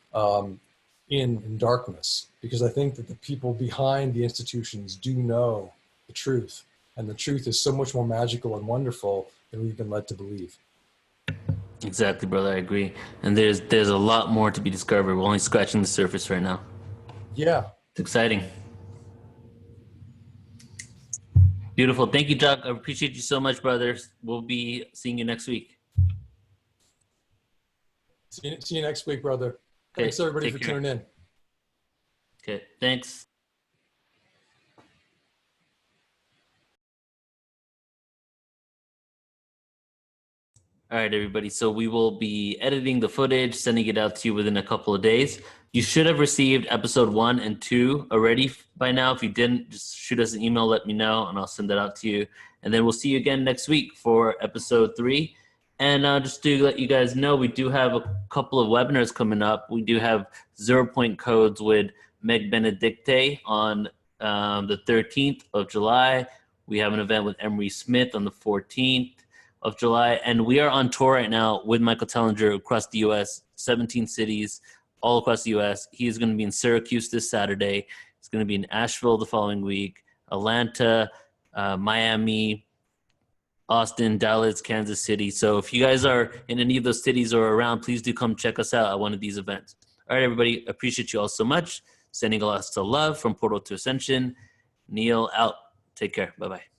in darkness, because I think that the people behind the institutions do know the truth, and the truth is so much more magical and wonderful than we've been led to believe. Exactly, brother. I agree. And there's a lot more to be discovered. We're only scratching the surface right now. Yeah. It's exciting. Beautiful. Thank you, Doc. I appreciate you so much, brothers. We'll be seeing you next week. See you next week, brother. Okay, thanks, everybody, take for care. tuning in. Okay, thanks. All right, everybody. So we will be editing the footage, sending it out to you within a couple of days. You should have received episode 1 and 2 already by now. If you didn't, just shoot us an email, let me know, and I'll send that out to you. And then we'll see you again next week for episode 3. And just to let you guys know, we do have a couple of webinars coming up. We do have 0 Point Codes with Meg Benedicte on the 13th of July. We have an event with Emery Smith on the 14th of July. And we are on tour right now with Michael Tellinger across the U.S., 17 cities, all across the U.S. He is going to be in Syracuse this Saturday. He's going to be in Asheville the following week, Atlanta, Miami, Austin, Dallas, Kansas City. So if you guys are in any of those cities or around, please do come check us out at one of these events. All right, everybody. Appreciate you all so much. Sending lots of love from Portal to Ascension. Neil out. Take care. Bye-bye.